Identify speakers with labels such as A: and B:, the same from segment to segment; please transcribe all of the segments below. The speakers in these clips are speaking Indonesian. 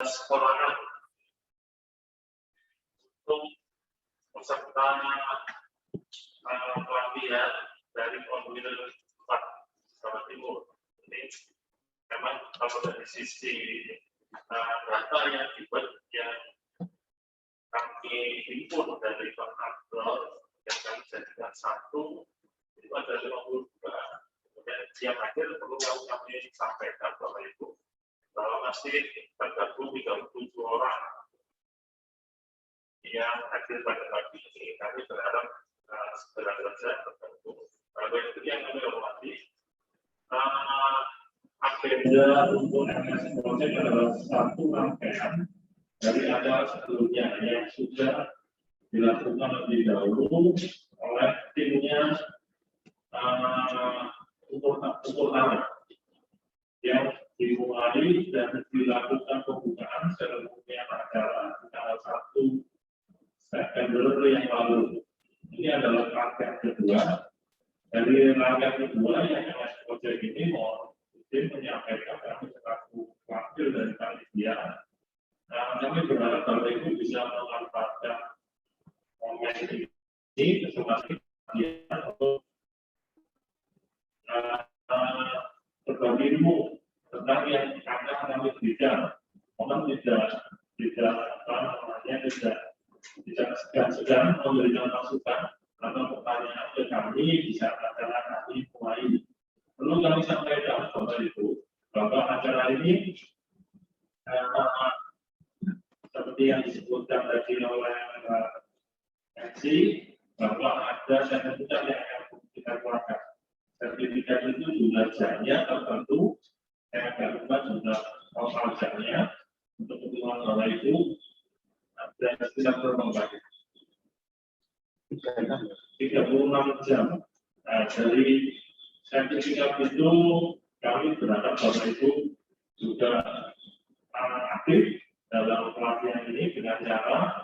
A: sekolahan untuk peserta pelatihan dari Konwil 4 Jawa Timur. Ini memang kalau dari sisi data yang dibuat yang kami himpun dari Pak Abdul yang kami jadikan satu itu ada 52. Kemudian yang akhir perlu kami sampaikan Bapak Ibu bahwa masih tergabung 37 orang yang hadir pada pagi ini. Kami berharap segera saja tergabung. Bapak Ibu yang kami hormati, agenda untuk MS Project adalah satu rangkaian dari acara sebelumnya yang sudah dilakukan lebih dahulu oleh timnya ukur tanah yang dimulai dan dilakukan pembukaan seremonial acara tanggal 1 September yang lalu. Ini adalah rangkaian kedua. Dari rangkaian kedua yang MS Project ini mohon menyampaikan kami selaku wakil dari panitia. Kami berharap Bapak Ibu bisa memanfaatkan momen ini kesempatan untuk berbagi ilmu tentang yang akan kami berikan. Mohon tidak segan memberikan masukan atau pertanyaan ke kami bisa acara kami mulai. Perlu kami sampaikan Bapak Ibu bahwa acara ini seperti yang disebutkan tadi oleh MC bahwa ada sertifikat yang akan kita keluarkan. Sertifikat itu jumlah jamnya tertentu, saya akan lupa jumlah total jamnya untuk kebutuhan Bapak Ibu dan tidak berbagi 36 jam. Dari sertifikat itu kami berharap Bapak Ibu juga aktif dalam pelatihan ini dengan cara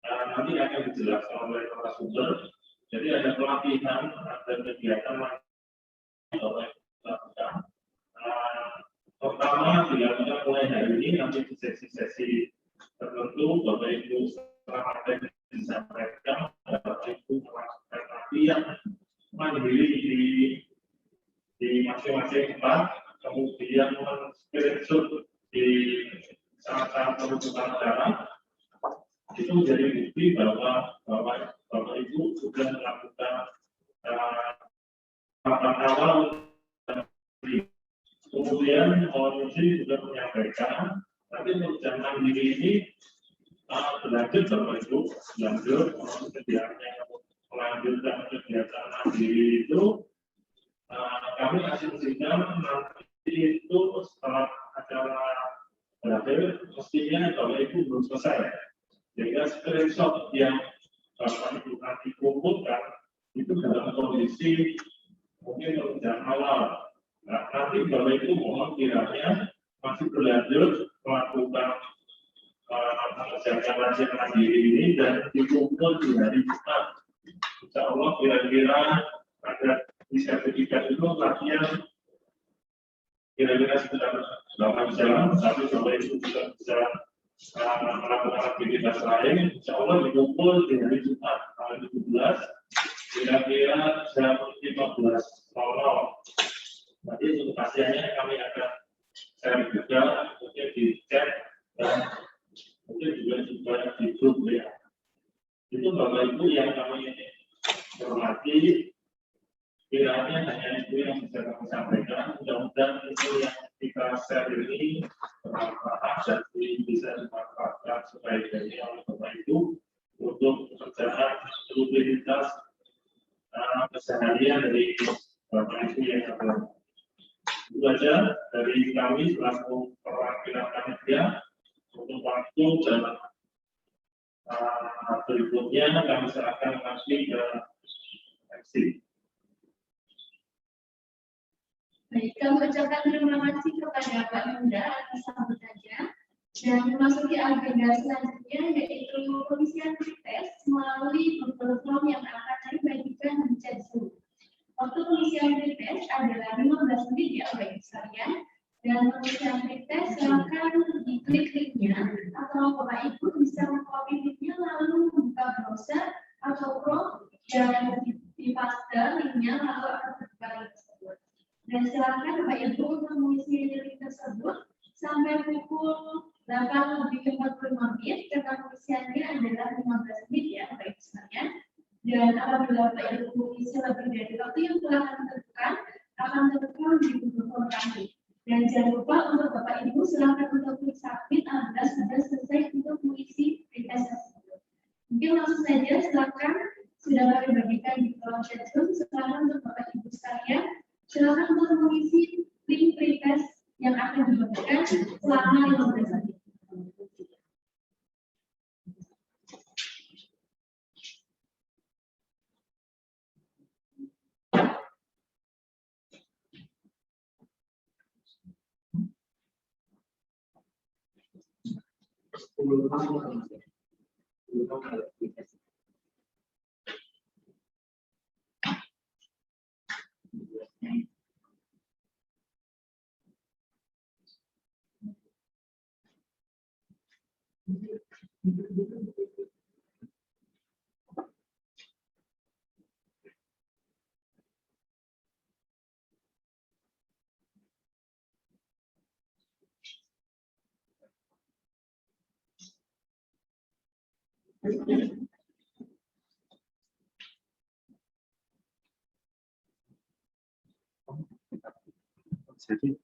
A: nanti akan dijelaskan oleh narasumber. Jadi ada pelatihan, ada kegiatan yang dilakukan. Pertama dilakukan mulai hari ini, nanti di sesi-sesi tertentu Bapak Ibu setelah ada disampaikan, Bapak Ibu melakukan latihan mandiri di masing-masing tempat, kemudian men-screenshot di saat-saat pembukaan acara. Itu menjadi bukti bahwa Bapak Ibu sudah melakukan tahapan awal. Kemudian ONC sudah menyampaikan nanti untuk mandiri ini berlanjut Bapak Ibu, lanjut kegiatannya melanjutkan kegiatan mandiri itu kami asumsikan nanti itu setelah acara berakhir mestinya Bapak Ibu belum selesai. Sehingga screenshot yang Bapak Ibu nanti kumpulkan itu dalam kondisi mungkin jam awal. Nah, nanti Bapak Ibu mohon kiranya masih berlanjut melakukan pengerjaan mandiri ini dan dikumpul di hari Jumat. Insya Allah kira-kira ada di sertifikat itu latihan kira-kira sekitar 8 jam, tapi Bapak Ibu juga bisa melakukan aktivitas lain. Insya Allah dikumpul di hari Jumat tanggal 17 kira-kira jam 15.00. Nanti untuk pasiennya kami akan share juga, mungkin di chat dan mungkin juga di grup ya. Itu Bapak Ibu yang kami hormati, kiranya hanya itu yang bisa kami sampaikan. Mudah-mudahan itu yang kita share ini bermanfaat dan bisa dimanfaatkan sebaik-baiknya oleh Bapak Ibu untuk pekerjaan rutinitas keseharian dari Bapak Ibu yang terhormat. Itu saja dari kami selaku perwakilan panitia. Untuk waktu dan berikutnya kami serahkan nanti ke MC.
B: Baik, kami ucapkan terima kasih kepada Pak Yuda atas sambutannya dan memasuki agenda selanjutnya yaitu pengisian tes melalui Google Form yang akan dibagikan di chat Zoom. Waktu pengisian tes adalah 15 menit ya Bapak Ibu sekalian, dan pengisian tes silakan klik linknya, atau Bapak Ibu bisa mengcopy linknya lalu membuka browser atau Chrome dan di paste linknya lalu akan terbuka link tersebut. Dan silakan Bapak Ibu untuk mengisi link tersebut sampai pukul 8:45 karena pengisiannya adalah 15 menit ya Bapak Ibu sekalian. Dan apabila Bapak Ibu mengisi lebih dari waktu yang telah kami tentukan, akan terekam di Google Form kami. Dan jangan lupa untuk Bapak Ibu silakan untuk klik submit apabila sudah selesai untuk mengisi request tersebut. Mungkin langsung saja silakan sudah kami bagikan di kolom chat room. Silakan untuk Bapak Ibu sekalian, silakan untuk mengisi link request yang akan dibagikan selama 15 menit.
C: Jadi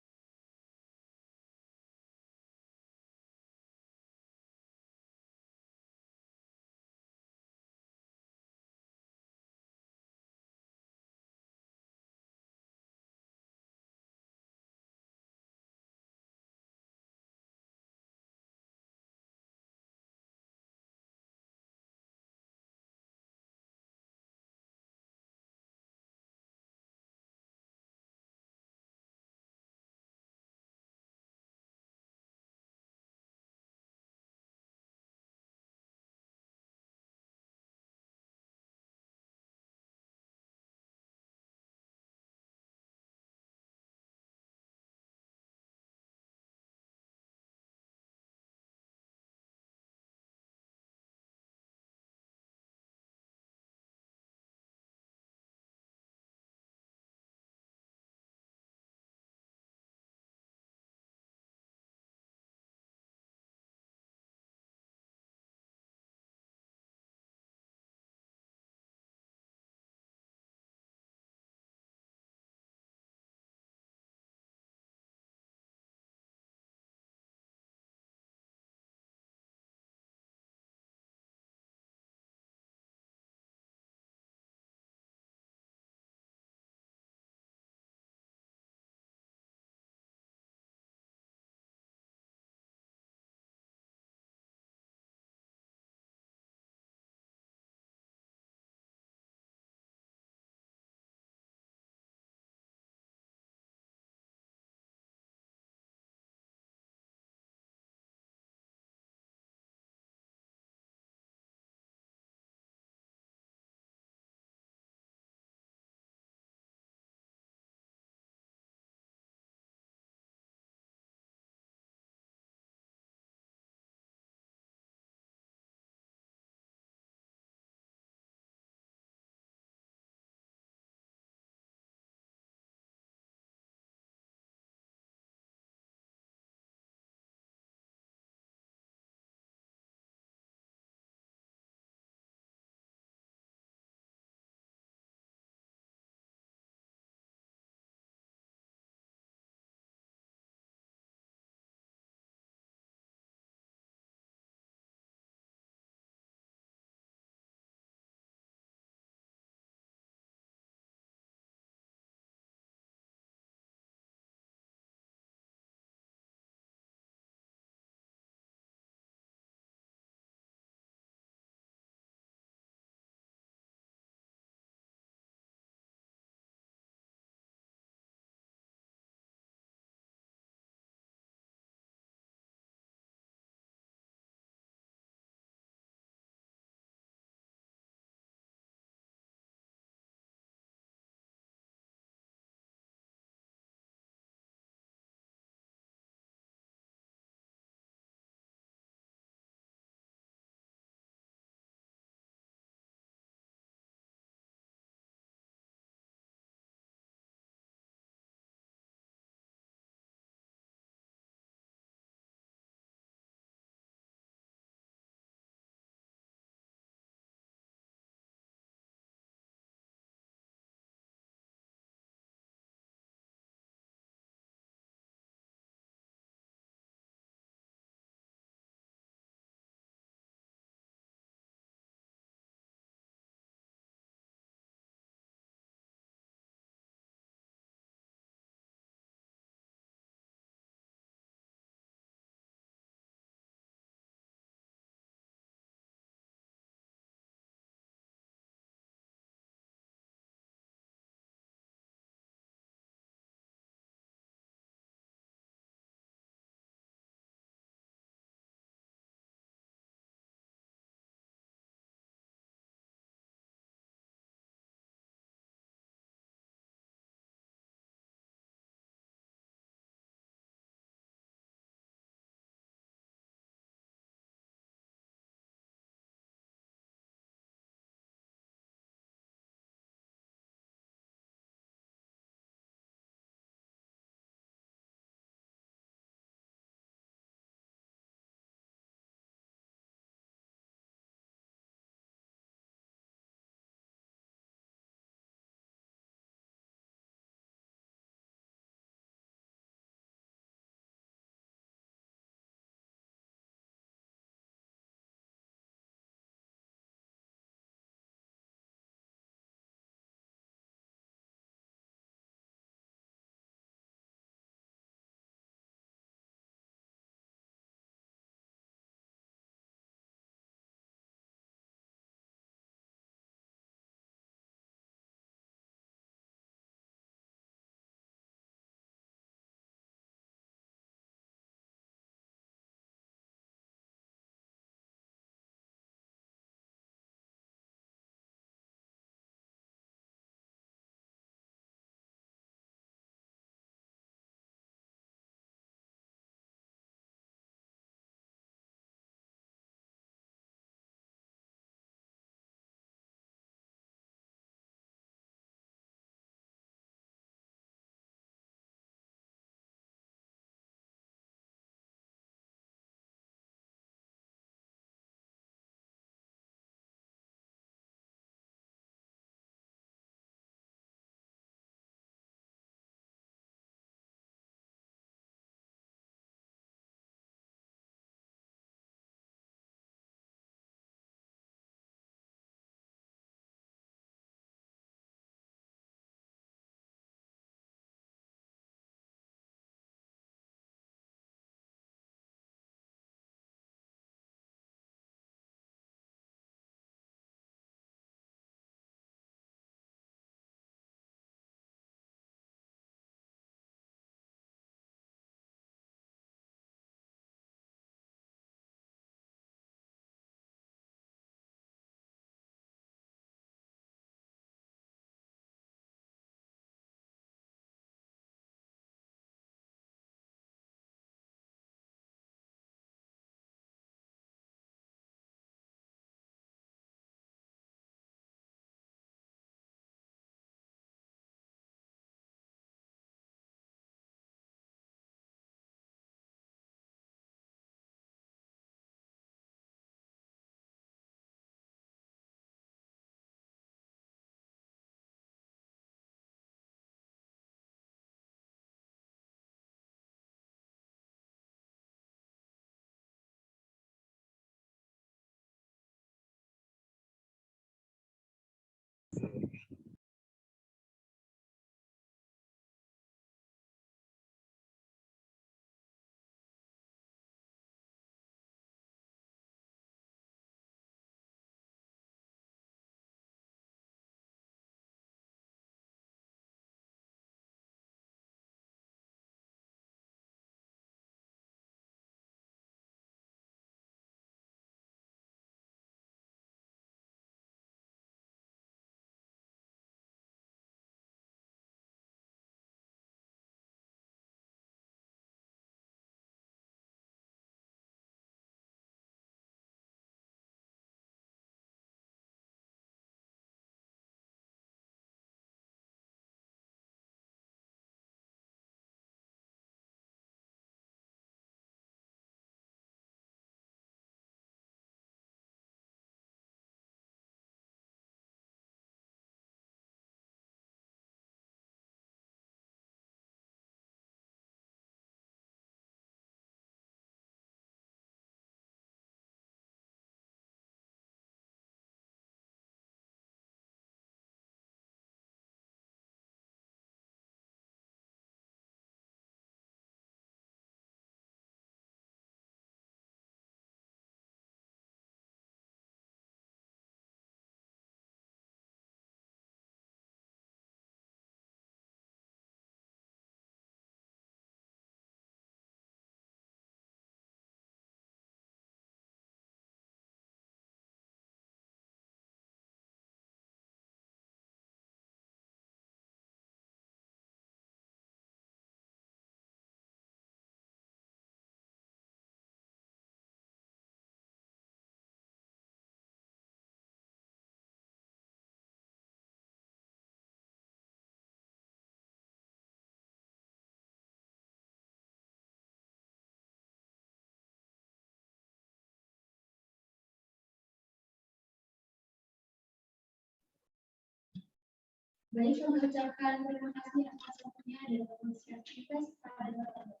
B: Baik, kami ucapkan terima kasih atas waktunya dan pengisian kita pada pertemuan.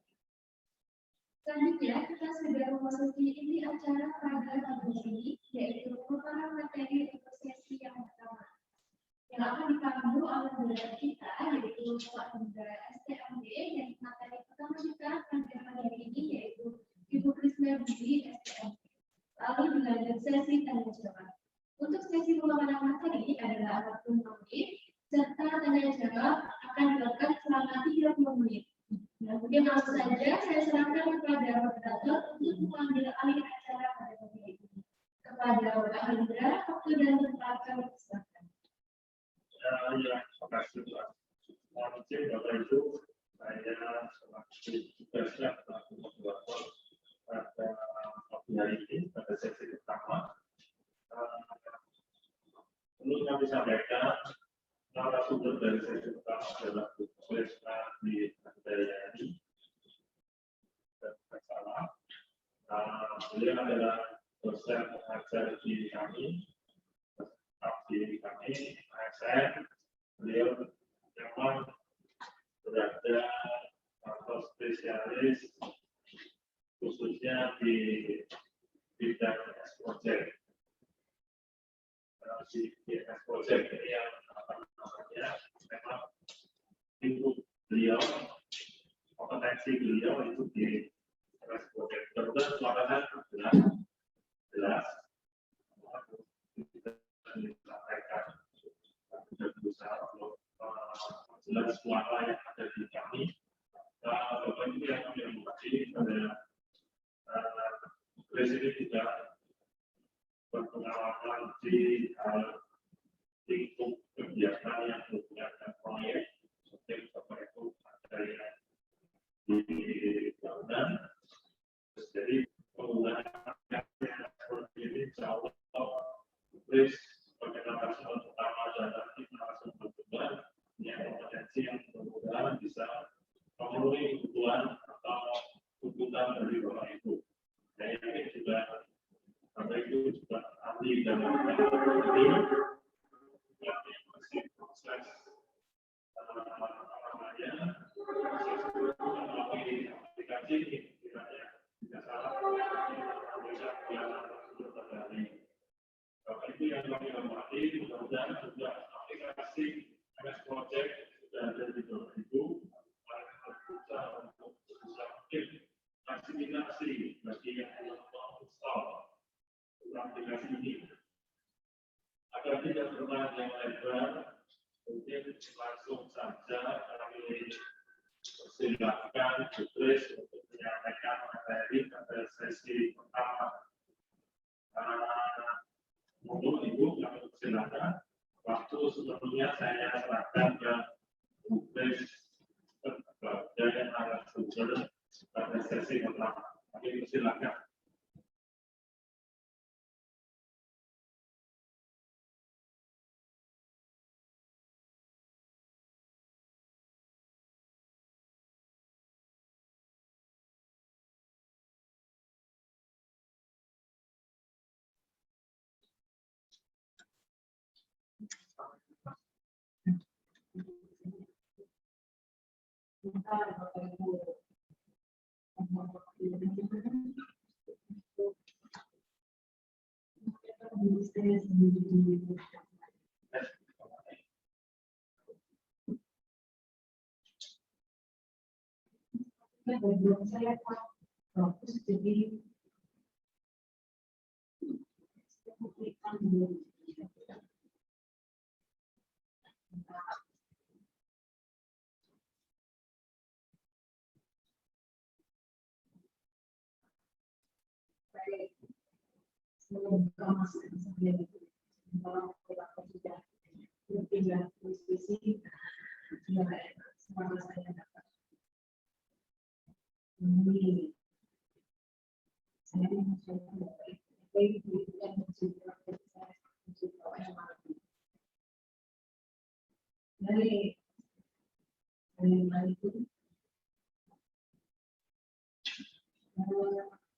B: Selanjutnya, kita sudah memasuki inti acara pada tahun ini, yaitu merupakan materi untuk sesi yang pertama, yang akan dipandu oleh moderator kita, yaitu Bapak Muda STMD, dan materi pertama kita pada hari ini, yaitu Ibu Krisna Budi STMD. Lalu dilanjut sesi tanya jawab. Untuk sesi pemaparan materi adalah 40 menit, serta tanya jawab akan dilakukan selama 30 menit. Nah, mungkin langsung saja saya serahkan kepada moderator untuk mengambil alih acara pada hari ini. Kepada Bapak Hendra, waktu dan tempat kami persilakan.
A: Ya, terima kasih Pak. Mohon izin Bapak Ibu, saya selaku tugasnya selaku moderator pada pagi hari ini pada sesi pertama. Perlu kami sampaikan, narasumber dari sesi pertama adalah Bu Krisna di Handayani dan Salah. Beliau adalah dosen pengajar di kami, ASN. Beliau memang berada atau spesialis khususnya di bidang project. Di project ini yang namanya memang itu beliau, kompetensi beliau itu di project. Kemudian suaranya jelas disampaikan dan berusaha untuk jelas suara yang ada di kami. Bapak Ibu yang kami hormati, pada Presiden juga berpengalaman di lingkup kegiatan yang berhubungan proyek seperti Bapak Ibu ada yang di bangunan. Jadi penggunaan seperti ini insya Allah sebagai narasumber pertama dan nanti narasumber kedua yang kompetensi yang mudah-mudahan bisa memenuhi kebutuhan atau tuntutan dari Bapak Ibu. Saya yakin juga Bapak Ibu juga ahli dalam ini yang masih proses melalui aplikasi ini kiranya tidak salah bisa terjadi. Bapak Ibu yang kami hormati, mudah-mudahan juga aplikasi MS Project sudah ada di Bapak Ibu. Berusaha untuk bisa mungkin fasilitasi bagi yang belum install aplikasi ini. Agar tidak berpanjang lebar, mungkin langsung saja kami persilakan Bu Kris untuk menyampaikan materi pada sesi pertama. Mohon Ibu kami persilakan. Waktu sebelumnya saya serahkan ke Bu Kris sebagai narasumber pada sesi pertama. Kami persilakan.
D: Belum saya fokus jadi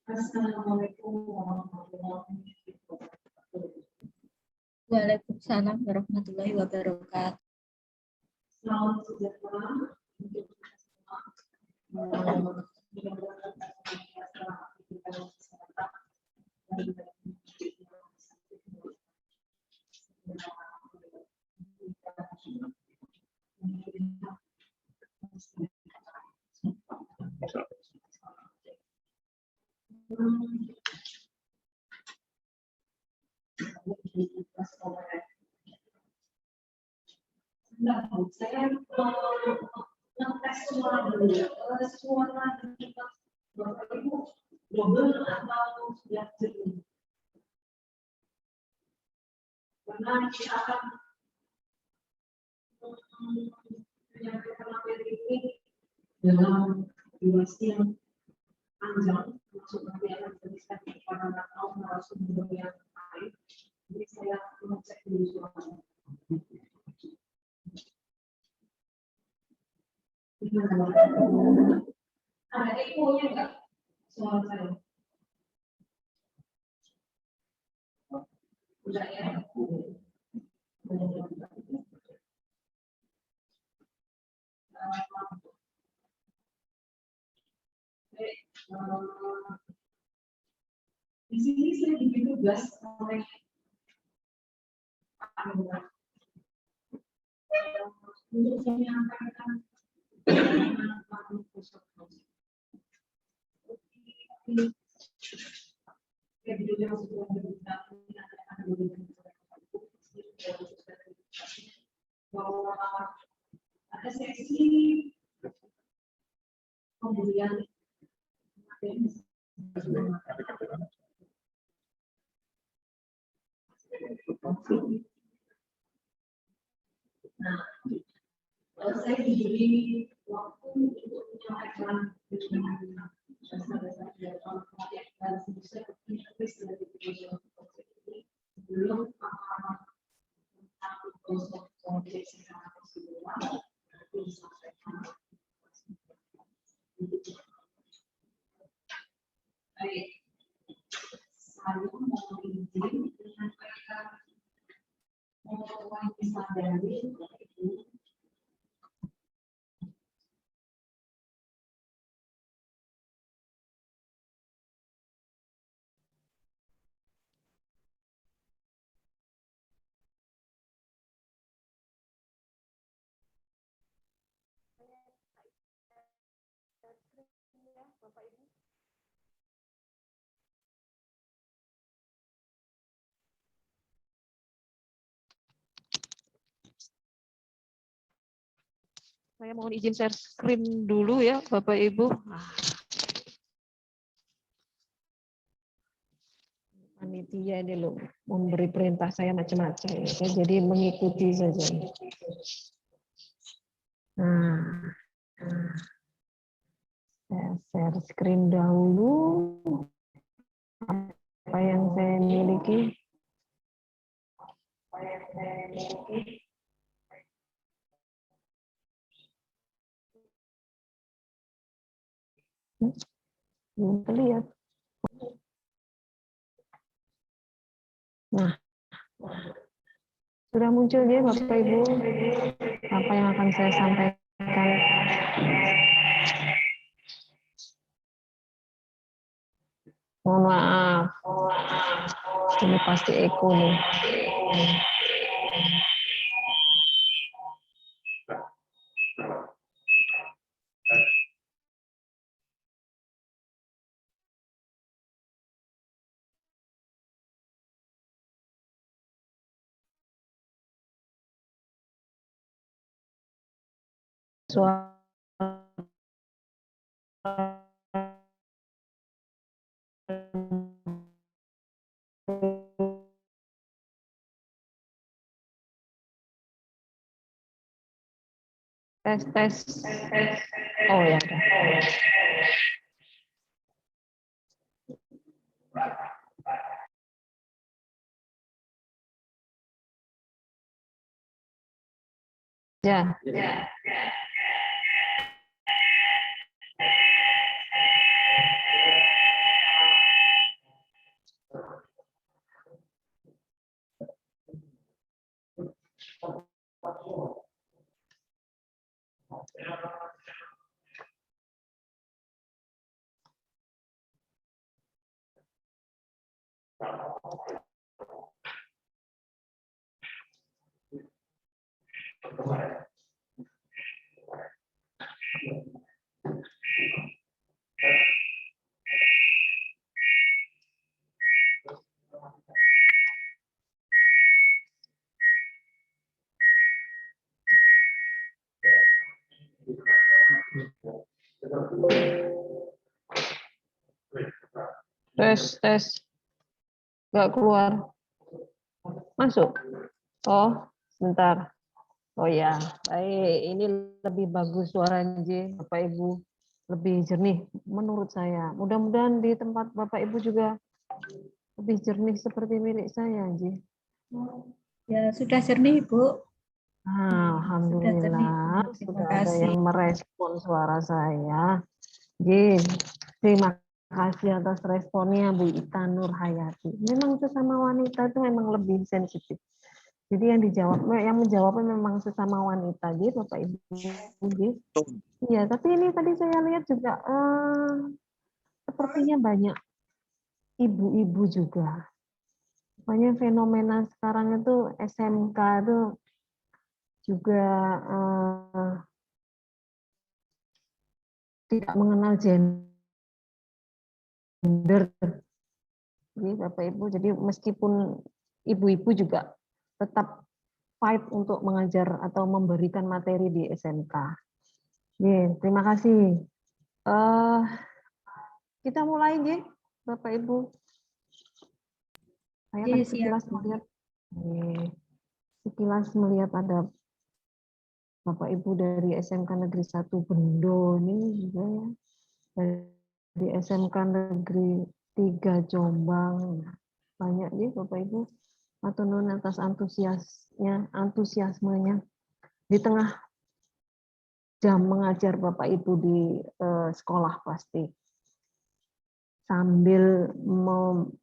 D: Assalamualaikum warahmatullahi wabarakatuh.
E: Waalaikumsalam warahmatullahi wabarakatuh.
D: Salam sejahtera untuk kita semua. Mudah-mudahan kita kesehatan dan saya ngetes suara dulu. Suara kita Bapak Ibu double atau sudah jernih? Karena kita akan menyampaikan materi ini dalam durasi yang panjang, maksud nanti akan diberikan kepada narasumber yang lain. Jadi saya mengecek dulu suaranya. Ada echo-nya enggak? Suara saya. Udah ya. Di sini saya diberi tugas oleh Pak Anwar untuk menyampaikan bahwa ada sesi kemudian nah, saya diberi waktu untuk menyampaikan sebelum baik, saya mau izin menyampaikan pengetahuan disadari itu.
E: Saya mohon izin share screen dulu ya, Bapak Ibu. Panitia ini loh, memberi perintah saya macam-macam. Saya jadi mengikuti saja. Nah, saya share screen dahulu. Apa yang saya miliki? Belum terlihat. Nah, sudah muncul ya Bapak Ibu, apa yang akan saya sampaikan. Mohon maaf, ini pasti eko nih. Suara tes. Oh ya. Ya. Tes. Nggak keluar. Masuk. Oh, sebentar. Oh ya, baik. Ini lebih bagus suaranya, J, Bapak Ibu. Lebih jernih menurut saya. Mudah-mudahan di tempat Bapak Ibu juga lebih jernih seperti milik saya, J.
F: Ya, sudah jernih, Bu.
E: Alhamdulillah,
F: Terima
E: sudah ada
F: kasih.
E: yang merespon suara saya. J, terima kasih atas responnya Bu Ita Nur Hayati. Memang sesama wanita itu memang lebih sensitif. Jadi yang menjawabnya memang sesama wanita, gitu Bapak Ibu. Iya, tapi ini tadi saya lihat juga sepertinya banyak ibu-ibu juga. Banyak fenomena sekarang itu SMK itu juga tidak mengenal gender. Jadi Bapak Ibu, jadi meskipun ibu-ibu juga tetap fight untuk mengajar atau memberikan materi di SMK. Terima kasih. Kita mulai, Bapak Ibu. Saya kan sekilas melihat ada Bapak Ibu dari SMK Negeri 1 Bendo ini juga ya. Dari SMK Negeri 3 Jombang. Banyak ya Bapak Ibu. Matur nuwun atas antusiasmenya di tengah jam mengajar Bapak Ibu di sekolah pasti. Sambil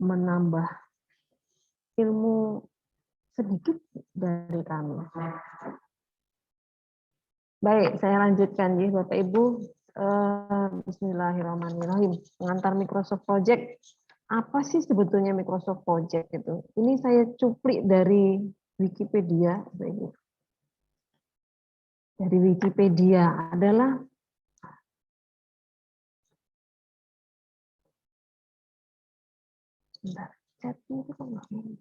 E: menambah ilmu sedikit dari kami. Baik, saya lanjutkan ya Bapak Ibu. Bismillahirrahmanirrahim. Pengantar Microsoft Project. Apa sih sebetulnya Microsoft Project itu? Ini saya cuplik dari Wikipedia, Bapak Ibu. Dari Wikipedia adalah chatnya itu kok nggak mau.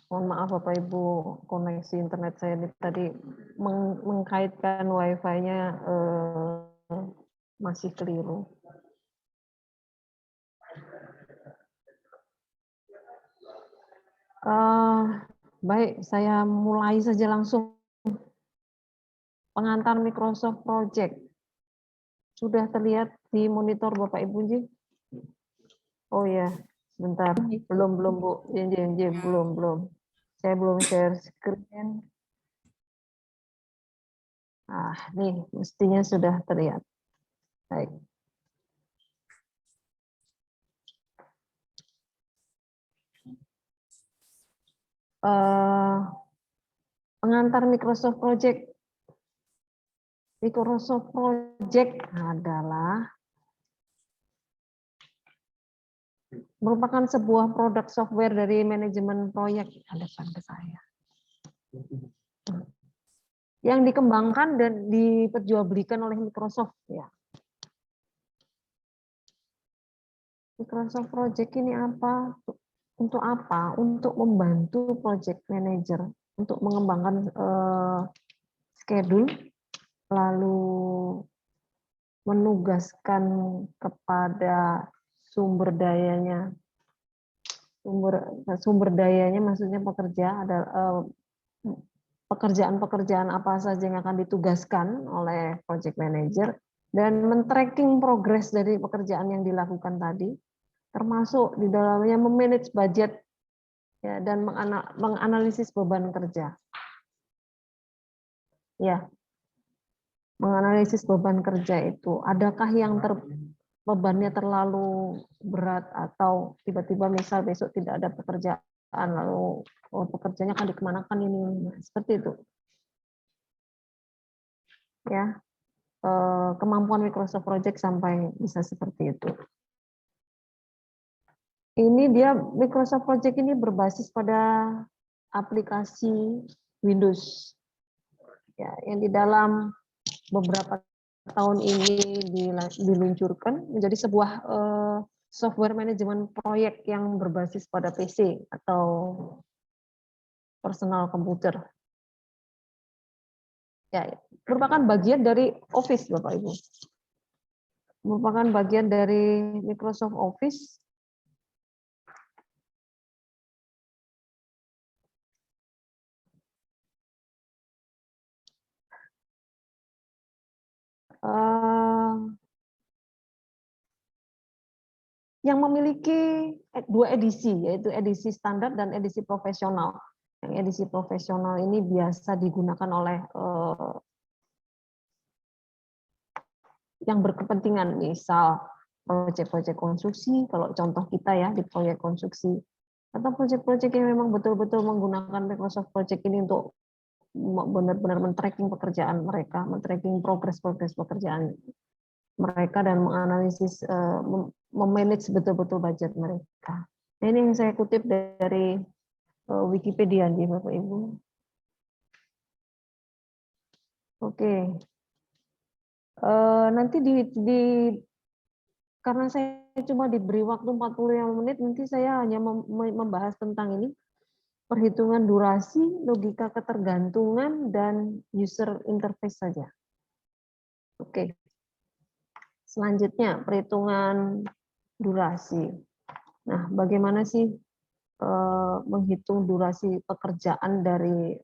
E: Mohon maaf Bapak Ibu, koneksi internet saya ini tadi mengkaitkan Wi-Fi-nya masih keliru. Baik, saya mulai saja langsung. Pengantar Microsoft Project. Sudah terlihat di monitor Bapak Ibu, Ji? Oh ya, sebentar. Belum Bu. Belum. Saya belum share screen. Nih, mestinya sudah terlihat. Baik. Pengantar Microsoft Project. Microsoft Project adalah merupakan sebuah produk software dari manajemen proyek. Hadapan ke saya. Yang dikembangkan dan diperjualbelikan oleh Microsoft. Ya. Microsoft Project ini apa? Untuk apa? Untuk membantu project manager untuk mengembangkan schedule, lalu menugaskan kepada sumber dayanya maksudnya pekerja ada pekerjaan apa saja yang akan ditugaskan oleh project manager dan men-tracking progres dari pekerjaan yang dilakukan tadi, termasuk di dalamnya memanage budget ya, dan menganalisis beban kerja. Ya, menganalisis beban kerja itu, adakah yang bebannya terlalu berat atau tiba-tiba misal besok tidak ada pekerjaan, lalu pekerjaannya akan dikemanakan ini, seperti itu. Ya, kemampuan Microsoft Project sampai bisa seperti itu. Ini dia Microsoft Project ini berbasis pada aplikasi Windows. Ya, yang di dalam beberapa tahun ini diluncurkan menjadi sebuah software manajemen proyek yang berbasis pada PC atau personal computer. Ya, merupakan bagian dari Office, Bapak Ibu. Merupakan bagian dari Microsoft Office. Yang memiliki dua edisi, yaitu edisi standar dan edisi profesional. Yang edisi profesional ini biasa digunakan oleh yang berkepentingan, misal proyek-proyek konstruksi, kalau contoh kita ya di proyek konstruksi, atau proyek-proyek yang memang betul-betul menggunakan Microsoft Project ini untuk benar-benar men-tracking pekerjaan mereka, men-tracking progres pekerjaan mereka dan menganalisis, memanage betul-betul budget mereka. Nah, ini yang saya kutip dari Wikipedia nih, Bapak Ibu. Oke. Nanti karena saya cuma diberi waktu 45 menit, nanti saya hanya membahas tentang ini, perhitungan durasi, logika ketergantungan, dan user interface saja. Oke. Selanjutnya, perhitungan durasi. Nah, bagaimana sih menghitung durasi pekerjaan dari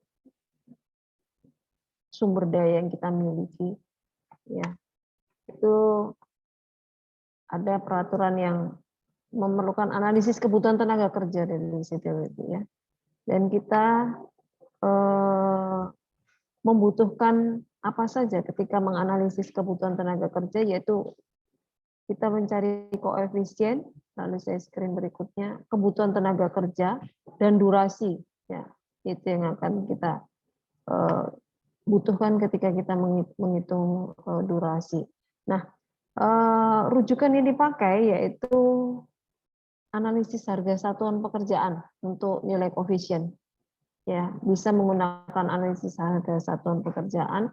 E: sumber daya yang kita miliki? Ya, itu ada peraturan yang memerlukan analisis kebutuhan tenaga kerja dari situ ya. Dan kita membutuhkan apa saja ketika menganalisis kebutuhan tenaga kerja, yaitu kita mencari koefisien, lalu saya screen berikutnya, kebutuhan tenaga kerja dan durasi, ya itu yang akan kita butuhkan ketika kita menghitung durasi. Nah, rujukan yang dipakai yaitu analisis harga satuan pekerjaan untuk nilai koefisien. Ya, bisa menggunakan analisis harga satuan pekerjaan.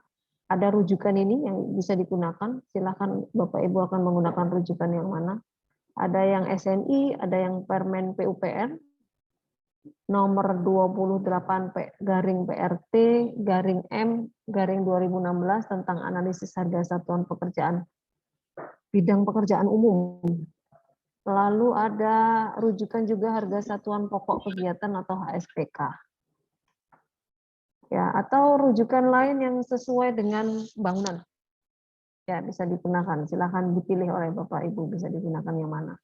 E: Ada rujukan ini yang bisa digunakan. Silakan Bapak Ibu akan menggunakan rujukan yang mana. Ada yang SNI, ada yang Permen PUPR, nomor 28/PRT/M/2016 tentang analisis harga satuan pekerjaan bidang pekerjaan umum. Lalu ada rujukan juga harga satuan pokok kegiatan atau HSPK. Ya, atau rujukan lain yang sesuai dengan bangunan. Ya, bisa digunakan. Silakan dipilih oleh Bapak Ibu, bisa digunakan yang mana.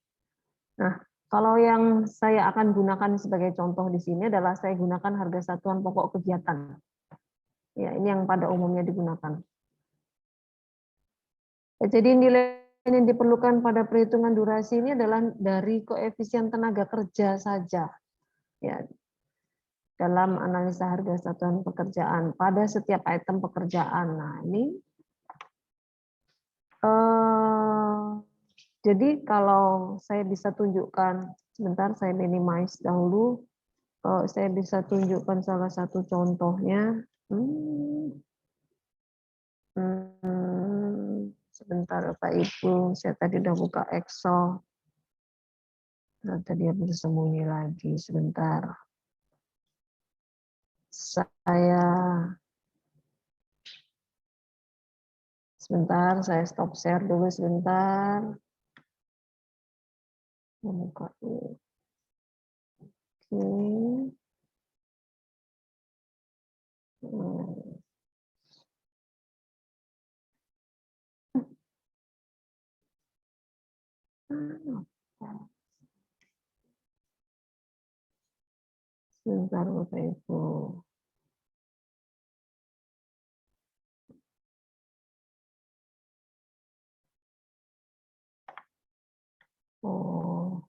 E: Nah, kalau yang saya akan gunakan sebagai contoh di sini adalah saya gunakan harga satuan pokok kegiatan. Ya, ini yang pada umumnya digunakan. Ya, jadi nilai yang diperlukan pada perhitungan durasi ini adalah dari koefisien tenaga kerja saja. Ya, dalam analisa harga satuan pekerjaan pada setiap item pekerjaan. Nah, ini jadi kalau saya bisa tunjukkan, sebentar saya minimize dahulu. Saya bisa tunjukkan salah satu contohnya. Sebentar Bapak Ibu, saya tadi udah buka Excel. Nah, tadi dia bersembunyi lagi, sebentar. Saya stop share dulu sebentar. Buka dulu. Sebentar Bapak Ibu. Oh.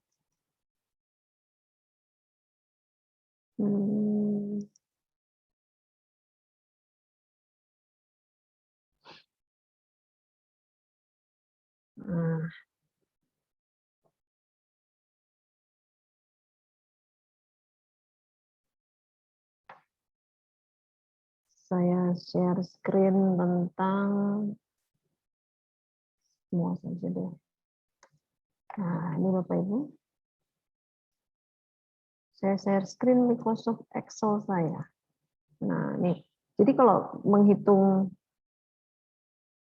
E: Nah. Saya share screen tentang semua saja deh. Nah, ini Bapak Ibu. Saya share screen Microsoft Excel saya. Nah, nih. Jadi kalau menghitung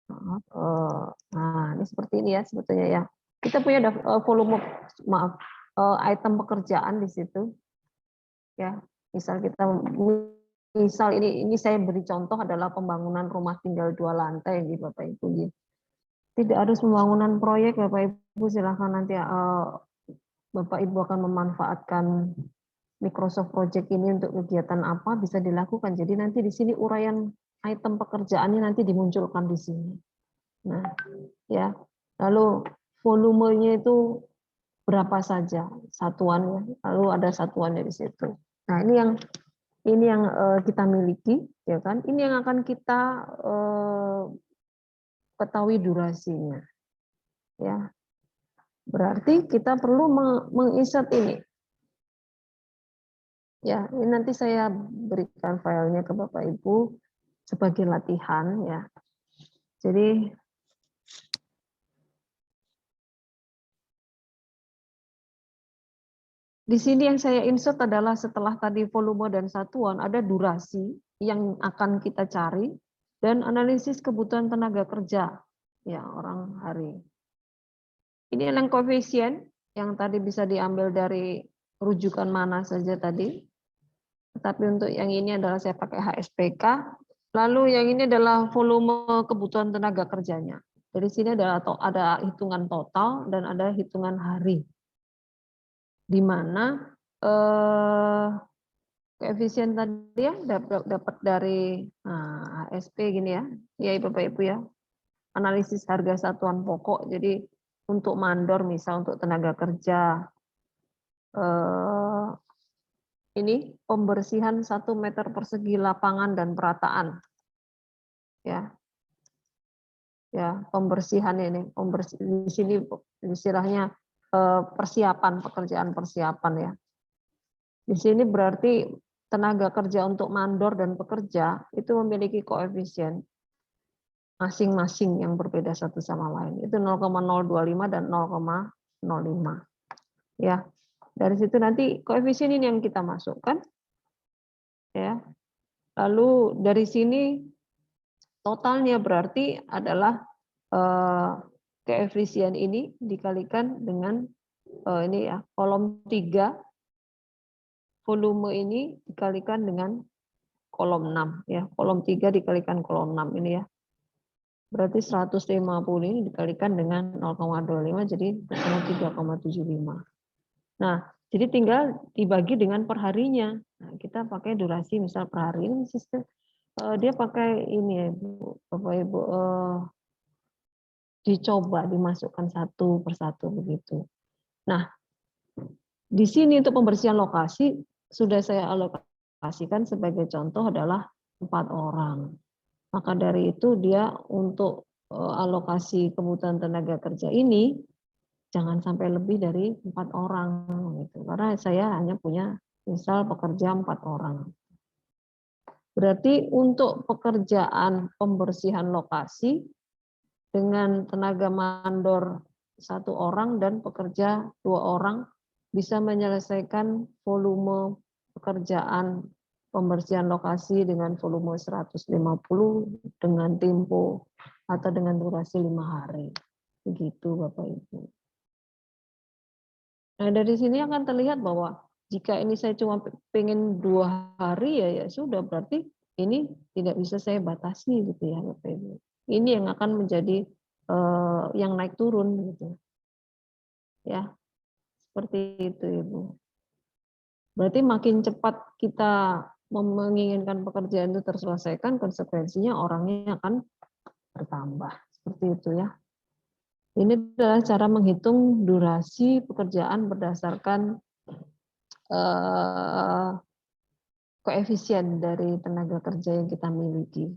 E: nah, ini seperti ini ya sebetulnya ya. Kita punya volume item pekerjaan di situ. Ya, misal ini saya beri contoh adalah pembangunan rumah tinggal 2 lantai di Bapak Ibu. Tidak harus pembangunan proyek Bapak Ibu, silahkan nanti Bapak Ibu akan memanfaatkan Microsoft Project ini untuk kegiatan apa bisa dilakukan. Jadi nanti di sini uraian item pekerjaannya nanti dimunculkan di sini. Nah, ya. Lalu volumenya itu berapa saja satuannya. Lalu ada satuannya di situ. Nah, ini yang kita miliki, ya kan? Ini yang akan kita ketahui durasinya. Ya. Berarti kita perlu menginsert ini. Ya, ini nanti saya berikan filenya ke Bapak Ibu sebagai latihan ya. Jadi di sini yang saya insert adalah setelah tadi volume dan satuan ada durasi yang akan kita cari dan analisis kebutuhan tenaga kerja ya orang hari. Ini yang koefisien yang tadi bisa diambil dari rujukan mana saja tadi. Tetapi untuk yang ini adalah saya pakai HSPK. Lalu yang ini adalah volume kebutuhan tenaga kerjanya. Dari sini ada hitungan total dan ada hitungan hari. Di mana koefisien tadi ya dapat dari HSP gini ya. Ya Bapak Ibu ya. Analisis harga satuan pokok. Jadi untuk mandor misal untuk tenaga kerja ini pembersihan 1 meter persegi lapangan dan perataan. Ya. Ya, pembersihan ini, di sini istilahnya persiapan pekerjaan persiapan ya. Di sini berarti tenaga kerja untuk mandor dan pekerja itu memiliki koefisien masing-masing yang berbeda satu sama lain. Itu 0,025 dan 0,05. Ya. Dari situ nanti koefisien ini yang kita masukkan, ya. Lalu dari sini totalnya berarti adalah koefisien ini dikalikan dengan ini ya, kolom 3, volume ini dikalikan dengan kolom 6 ya. Kolom 3 dikalikan kolom 6 ini ya. Berarti 150 ini dikalikan dengan 0,25 jadi ketemu 3,75. Nah, jadi tinggal dibagi dengan perharinya. Nah, kita pakai durasi misal per hari ini sistem dia pakai ini ya, Bapak Ibu, dicoba dimasukkan satu persatu begitu. Nah, di sini untuk pembersihan lokasi sudah saya alokasikan sebagai contoh adalah 4 orang. Maka dari itu dia untuk alokasi kebutuhan tenaga kerja ini jangan sampai lebih dari 4 orang gitu. Karena saya hanya punya misal pekerja 4 orang. Berarti untuk pekerjaan pembersihan lokasi dengan tenaga mandor 1 orang dan pekerja 2 orang bisa menyelesaikan volume pekerjaan pembersihan lokasi dengan volume 150 dengan tempo atau dengan durasi 5 hari. Begitu Bapak Ibu. Nah, dari sini akan terlihat bahwa jika ini saya cuma pengen 2 hari ya sudah, berarti ini tidak bisa saya batasi gitu ya Bapak Ibu. Ini yang akan menjadi yang naik turun gitu. Ya. Seperti itu Ibu. Berarti makin cepat kita menginginkan pekerjaan itu terselesaikan, konsekuensinya orangnya akan bertambah. Seperti itu ya. Ini adalah cara menghitung durasi pekerjaan berdasarkan koefisien dari tenaga kerja yang kita miliki.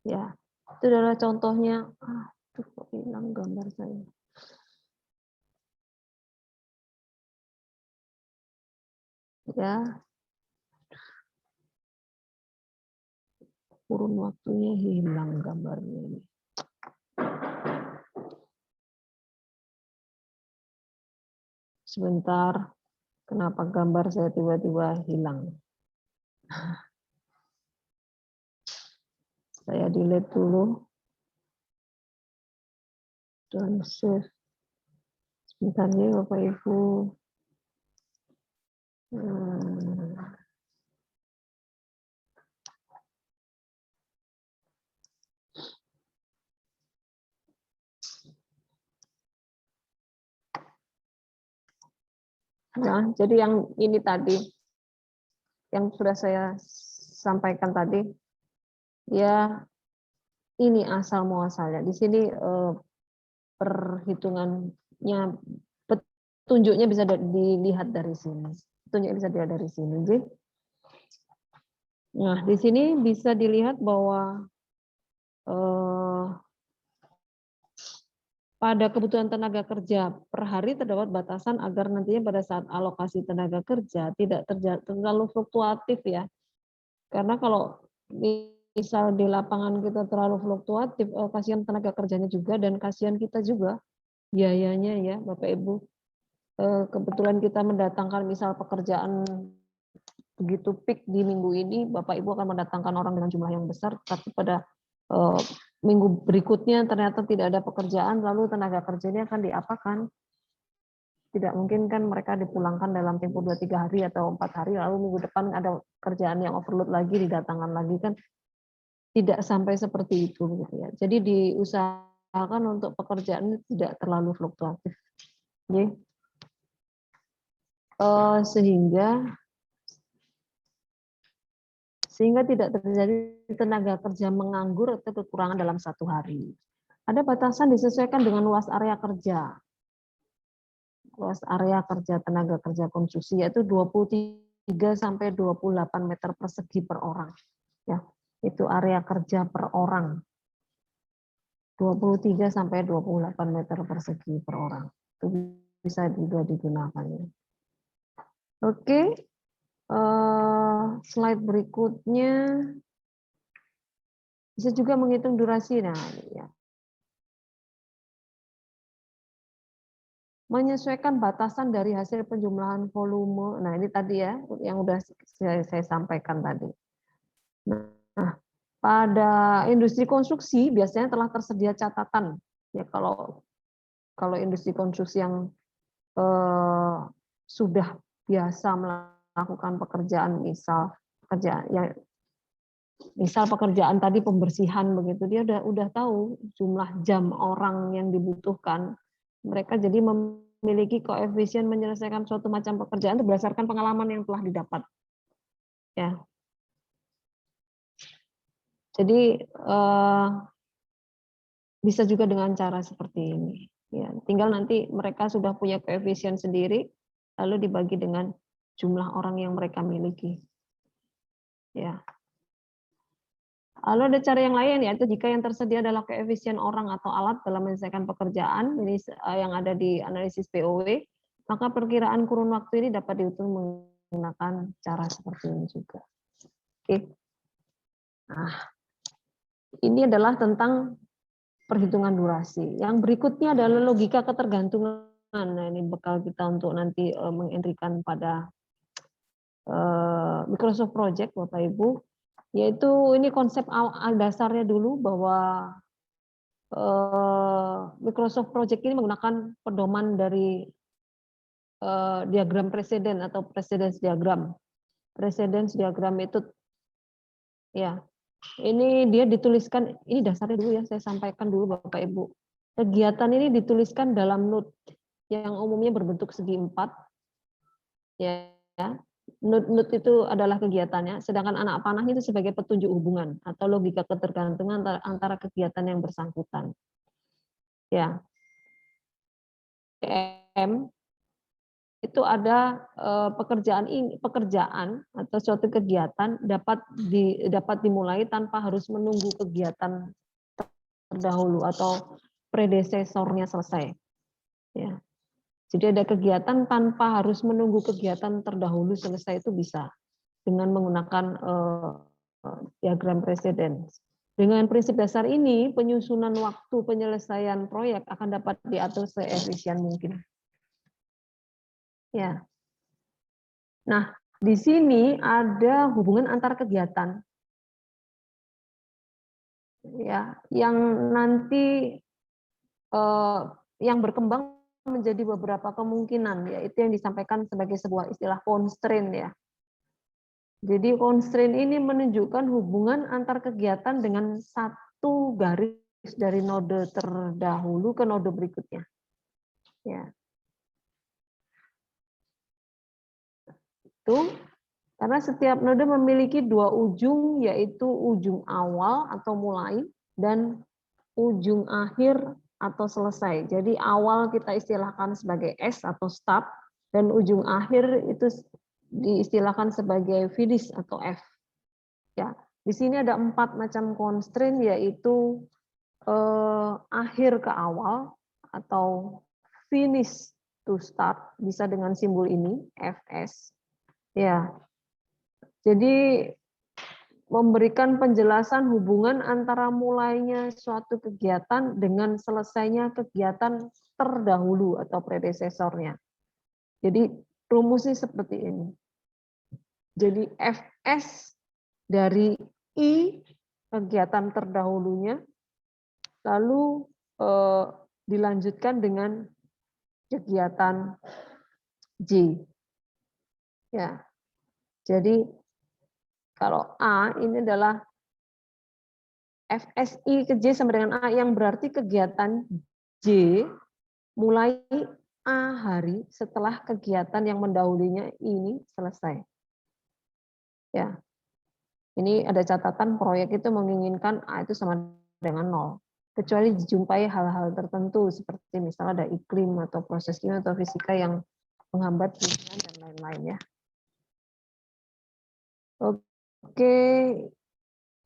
E: Ya, itu adalah contohnya. Aduh, kok hilang gambar saya. Ya, kurun waktunya hilang gambarnya ini. Sebentar, kenapa gambar saya tiba-tiba hilang? Saya delete dulu. Dan save. Sebentar ya Bapak Ibu. Nah, jadi yang ini tadi, yang sudah saya sampaikan tadi, ya ini asal muasalnya. Di sini perhitungannya, petunjuknya bisa dilihat dari sini. Petunjuknya bisa dilihat dari sini. Nah, di sini bisa dilihat bahwa pada kebutuhan tenaga kerja per hari terdapat batasan agar nantinya pada saat alokasi tenaga kerja tidak terlalu fluktuatif ya. Karena kalau misal di lapangan kita terlalu fluktuatif, kasihan tenaga kerjanya juga dan kasihan kita juga biayanya ya Bapak Ibu. Kebetulan kita mendatangkan misal pekerjaan begitu peak di minggu ini, Bapak Ibu akan mendatangkan orang dengan jumlah yang besar, tapi pada minggu berikutnya ternyata tidak ada pekerjaan, lalu tenaga kerjanya akan diapakan? Tidak mungkin kan mereka dipulangkan dalam tempo 2-3 hari atau 4 hari, lalu minggu depan ada kerjaan yang overload lagi, didatangkan lagi, kan tidak sampai seperti itu gitu ya. Jadi diusahakan untuk pekerjaan tidak terlalu fluktuatif. Sehingga tidak terjadi tenaga kerja menganggur atau kekurangan dalam 1 hari. Ada batasan disesuaikan dengan luas area kerja. Luas area kerja tenaga kerja konsumsi yaitu 23 sampai 28 meter persegi per orang. Ya, itu area kerja per orang. 23 sampai 28 meter persegi per orang. Itu bisa juga digunakan. Oke. Slide berikutnya bisa juga menghitung durasi. Nah, ya. menyesuaikan batasan dari hasil penjumlahan volume. Nah, ini tadi ya yang udah saya sampaikan tadi. Nah, pada industri konstruksi biasanya telah tersedia catatan ya kalau industri konstruksi yang sudah biasa melakukan pekerjaan misal pekerjaan tadi pembersihan begitu, dia udah tahu jumlah jam orang yang dibutuhkan. Mereka jadi memiliki koefisien menyelesaikan suatu macam pekerjaan berdasarkan pengalaman yang telah didapat. Ya. Jadi bisa juga dengan cara seperti ini. Ya, tinggal nanti mereka sudah punya koefisien sendiri, lalu dibagi dengan jumlah orang yang mereka miliki. Ya. Lalu ada cara yang lain, yaitu jika yang tersedia adalah koefisien orang atau alat dalam menyelesaikan pekerjaan, ini yang ada di analisis POW, maka perkiraan kurun waktu ini dapat dihitung menggunakan cara seperti ini juga. Oke. Nah, ini adalah tentang perhitungan durasi. Yang berikutnya adalah logika ketergantungan. Nah, ini bekal kita untuk nanti mengentrikan pada Microsoft Project, Bapak Ibu. Yaitu ini konsep dasarnya dulu bahwa Microsoft Project ini menggunakan pedoman dari diagram preseden atau precedence diagram. Precedence diagram itu ya. Ini dia dituliskan, ini dasarnya dulu ya, saya sampaikan dulu Bapak Ibu. Kegiatan ini dituliskan dalam note yang umumnya berbentuk segi 4. Ya, note itu adalah kegiatannya, sedangkan anak panah itu sebagai petunjuk hubungan atau logika ketergantungan antara kegiatan yang bersangkutan. Ya. PM itu ada pekerjaan atau suatu kegiatan dapat dimulai tanpa harus menunggu kegiatan terdahulu atau predesesornya selesai. Ya. Jadi ada kegiatan tanpa harus menunggu kegiatan terdahulu selesai, itu bisa dengan menggunakan diagram preseden. Dengan prinsip dasar ini, penyusunan waktu penyelesaian proyek akan dapat diatur seefisien mungkin. Ya. Nah, di sini ada hubungan antar kegiatan. Ya, yang nanti yang berkembang menjadi beberapa kemungkinan, yaitu yang disampaikan sebagai sebuah istilah constraint ya. Jadi constraint ini menunjukkan hubungan antar kegiatan dengan satu garis dari node terdahulu ke node berikutnya. Ya. Itu karena setiap node memiliki dua ujung, yaitu ujung awal atau mulai dan ujung akhir atau selesai. Jadi awal kita istilahkan sebagai S atau start, dan ujung akhir itu diistilahkan sebagai finish atau F. Ya, di sini ada 4 macam constraint, yaitu akhir ke awal atau finish to start, bisa dengan simbol ini Fs. Ya, jadi memberikan penjelasan hubungan antara mulainya suatu kegiatan dengan selesainya kegiatan terdahulu atau predesesornya. Jadi rumusnya seperti ini. Jadi Fs dari I kegiatan terdahulunya, lalu dilanjutkan dengan kegiatan J. Ya, jadi kalau A ini adalah FSI ke J sama dengan A, yang berarti kegiatan J mulai A hari setelah kegiatan yang mendahulunya ini selesai. Ya, ini ada catatan proyek itu menginginkan A itu sama dengan 0. Kecuali dijumpai hal-hal tertentu seperti misalnya ada iklim atau proses kimia atau fisika yang menghambat lingkungan dan lain-lain ya. Oke,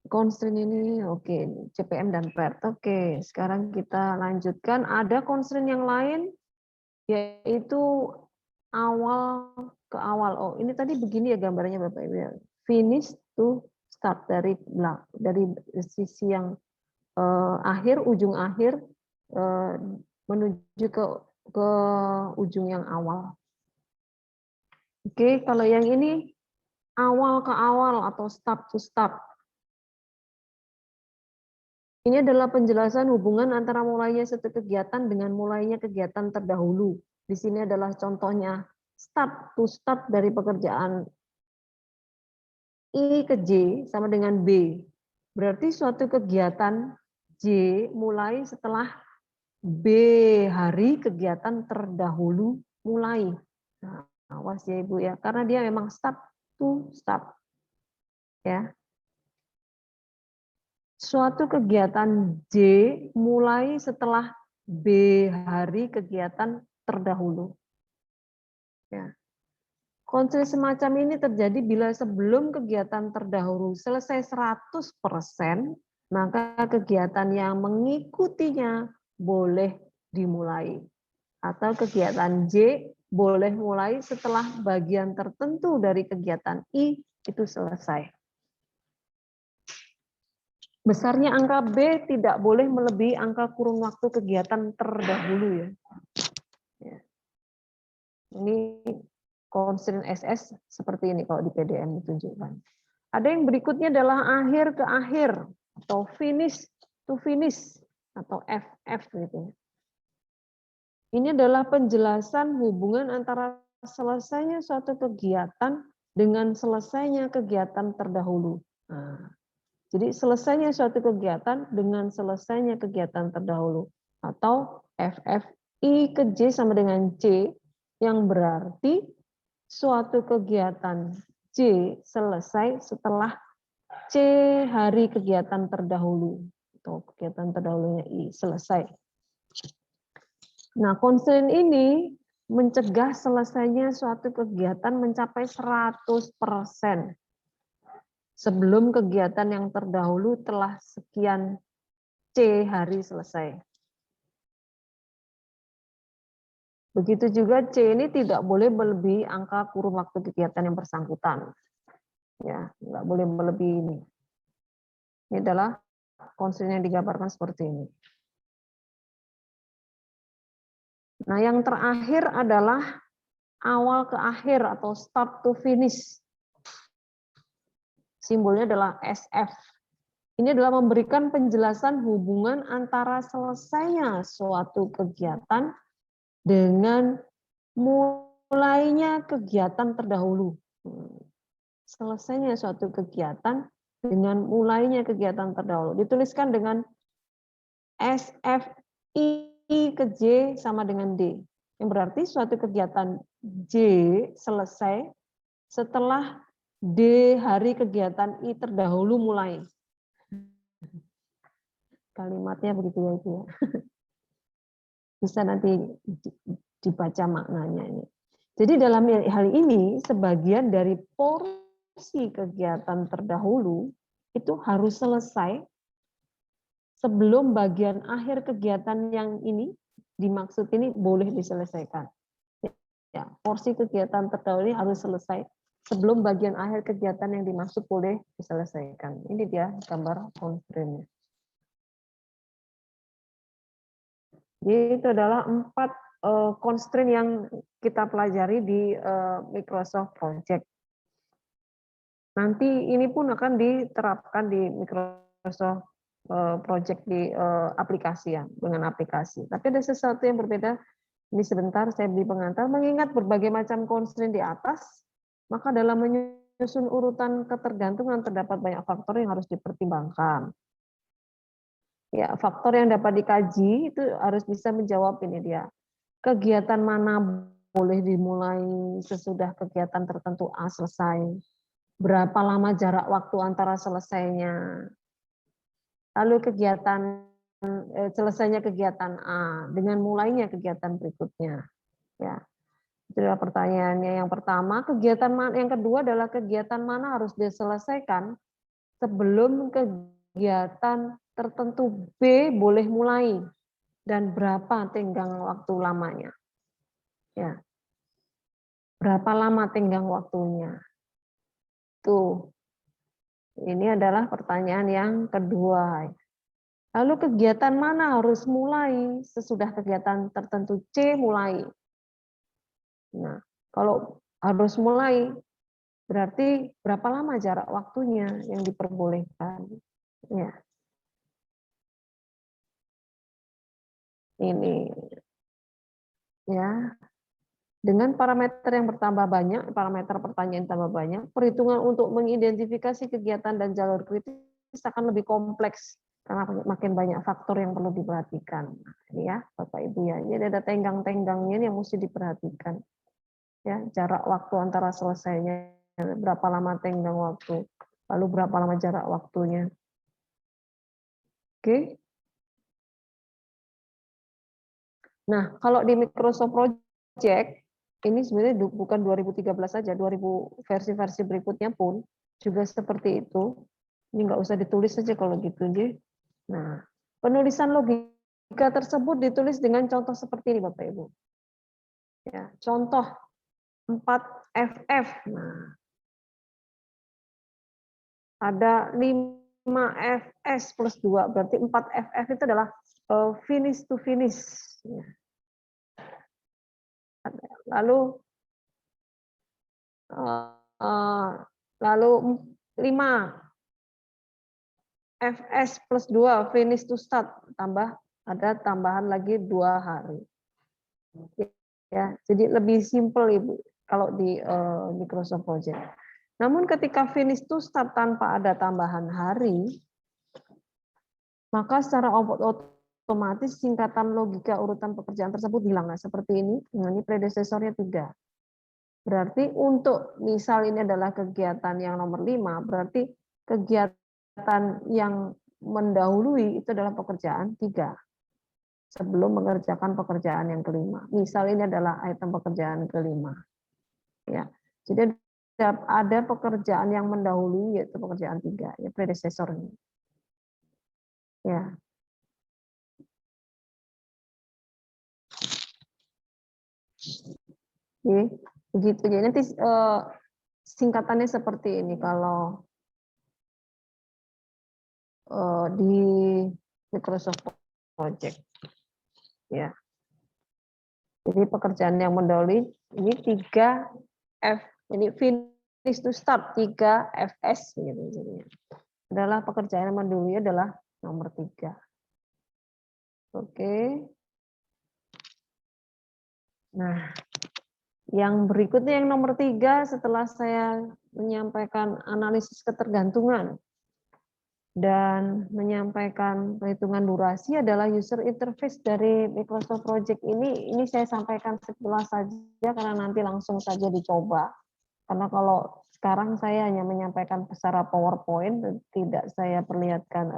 E: constraint ini oke, CPM dan PERT. Oke, sekarang kita lanjutkan. Ada constraint yang lain, yaitu awal ke awal. Oh, ini tadi begini ya gambarnya Bapak Ibu. Finish to start, dari sisi yang akhir, ujung akhir menuju ke ke ujung yang awal. Oke, kalau yang ini awal ke awal atau start to start. Ini adalah penjelasan hubungan antara mulainya suatu kegiatan dengan mulainya kegiatan terdahulu. Di sini adalah contohnya start to start dari pekerjaan I ke J sama dengan B. Berarti suatu kegiatan J mulai setelah B hari kegiatan terdahulu mulai. Nah, awas ya Ibu ya, karena dia memang start to start. Ya. Suatu kegiatan J mulai setelah B hari kegiatan terdahulu. Ya. Konsep semacam ini terjadi bila sebelum kegiatan terdahulu selesai 100%, maka kegiatan yang mengikutinya boleh dimulai. Atau kegiatan J boleh mulai setelah bagian tertentu dari kegiatan I itu selesai. Besarnya angka B tidak boleh melebihi angka kurun waktu kegiatan terdahulu ya. Ini constraint SS seperti ini kalau di PDM ditunjukkan. Ada yang berikutnya adalah akhir ke akhir atau finish to finish atau FF gitu. Ini adalah penjelasan hubungan antara selesainya suatu kegiatan dengan selesainya kegiatan terdahulu. Nah, jadi selesainya suatu kegiatan dengan selesainya kegiatan terdahulu. Atau FF I ke J sama dengan C, yang berarti suatu kegiatan J selesai setelah C hari kegiatan terdahulu. Atau kegiatan terdahulunya I selesai. Nah, constraint ini mencegah selesainya suatu kegiatan mencapai 100%. Sebelum kegiatan yang terdahulu telah sekian C hari selesai. Begitu juga C ini tidak boleh melebihi angka kurun waktu kegiatan yang bersangkutan. Ya, nggak boleh melebihi ini. Ini adalah constraint yang digambarkan seperti ini. Nah, yang terakhir adalah awal ke akhir atau start to finish. Simbolnya adalah SF. Ini adalah memberikan penjelasan hubungan antara selesainya suatu kegiatan dengan mulainya kegiatan terdahulu. Selesainya suatu kegiatan dengan mulainya kegiatan terdahulu. Dituliskan dengan SFI ke J sama dengan D. Yang berarti suatu kegiatan J selesai setelah D hari kegiatan I terdahulu mulai. Kalimatnya begitu ya itu ya. Bisa nanti dibaca maknanya ini. Jadi dalam hal ini sebagian dari porsi kegiatan terdahulu itu harus selesai sebelum bagian akhir kegiatan yang ini dimaksud ini boleh diselesaikan. Ya, porsi kegiatan terdahulu ini harus selesai sebelum bagian akhir kegiatan yang dimaksud boleh diselesaikan. Ini dia gambar constraint-nya. Jadi itu adalah 4 constraint yang kita pelajari di Microsoft Project. Nanti ini pun akan diterapkan di Microsoft Project di aplikasi ya, dengan aplikasi. Tapi ada sesuatu yang berbeda. Ini sebentar saya beri pengantar. Mengingat berbagai macam constraint di atas, maka dalam menyusun urutan ketergantungan terdapat banyak faktor yang harus dipertimbangkan. Ya, faktor yang dapat dikaji itu harus bisa menjawab ini dia. Kegiatan mana boleh dimulai sesudah kegiatan tertentu A selesai? Berapa lama jarak waktu antara selesainya? Lalu selesainya kegiatan A dengan mulainya kegiatan berikutnya. Ya. Itu adalah pertanyaannya yang pertama. Yang kedua adalah kegiatan mana harus diselesaikan sebelum kegiatan tertentu B boleh mulai dan berapa tenggang waktu lamanya. Ya. Berapa lama tenggang waktunya? Tuh. Ini adalah pertanyaan yang kedua. Lalu kegiatan mana harus mulai sesudah kegiatan tertentu C mulai. Nah, kalau harus mulai berarti berapa lama jarak waktunya yang diperbolehkan? Ya. Ini ya. Dengan parameter yang bertambah banyak, parameter pertanyaan tambah banyak, perhitungan untuk mengidentifikasi kegiatan dan jalur kritis akan lebih kompleks karena makin banyak faktor yang perlu diperhatikan. Nah, ini ya, Bapak Ibu ya, ini ada tenggang-tenggangnya yang mesti diperhatikan. Ya, jarak waktu antara selesainya, berapa lama tenggang waktu, lalu berapa lama jarak waktunya. Oke. Nah, kalau di Microsoft Project ini sebenarnya bukan 2013 saja, 2000 versi-versi berikutnya pun juga seperti itu. Ini nggak usah ditulis saja kalau gitu, J. Nah, penulisan logika tersebut ditulis dengan contoh seperti ini, Bapak Ibu. Ya, contoh 4FF. Nah, ada 5FS plus 2, berarti 4FF itu adalah finish to finish. Ya. Lalu 5 FS plus 2 finish to start, tambah ada tambahan lagi 2 hari. Ya, jadi lebih simpel Ibu kalau di Microsoft Project. Namun ketika finish to start tanpa ada tambahan hari, maka secara otomatis singkatan logika urutan pekerjaan tersebut hilang. Nah, seperti ini, ini predecesornya 3. Berarti untuk misal ini adalah kegiatan yang nomor 5, berarti kegiatan yang mendahului itu adalah pekerjaan 3 sebelum mengerjakan pekerjaan yang kelima. Misal ini adalah item pekerjaan kelima. Ya, jadi ada pekerjaan yang mendahului yaitu pekerjaan 3, ya predecesornya. Ya. Oke, begitu. Jadi nanti singkatannya seperti ini kalau di Microsoft Project. Ya. Jadi pekerjaan yang mendahului ini 3F, ini finish to start 3FS gitu jadinya. Adalah pekerjaan yang mendahului adalah nomor 3. Oke. Nah, yang berikutnya yang nomor 3 setelah saya menyampaikan analisis ketergantungan dan menyampaikan perhitungan durasi adalah user interface dari Microsoft Project ini saya sampaikan sekilas saja karena nanti langsung saja dicoba. Karena kalau sekarang saya hanya menyampaikan secara PowerPoint, tidak saya perlihatkan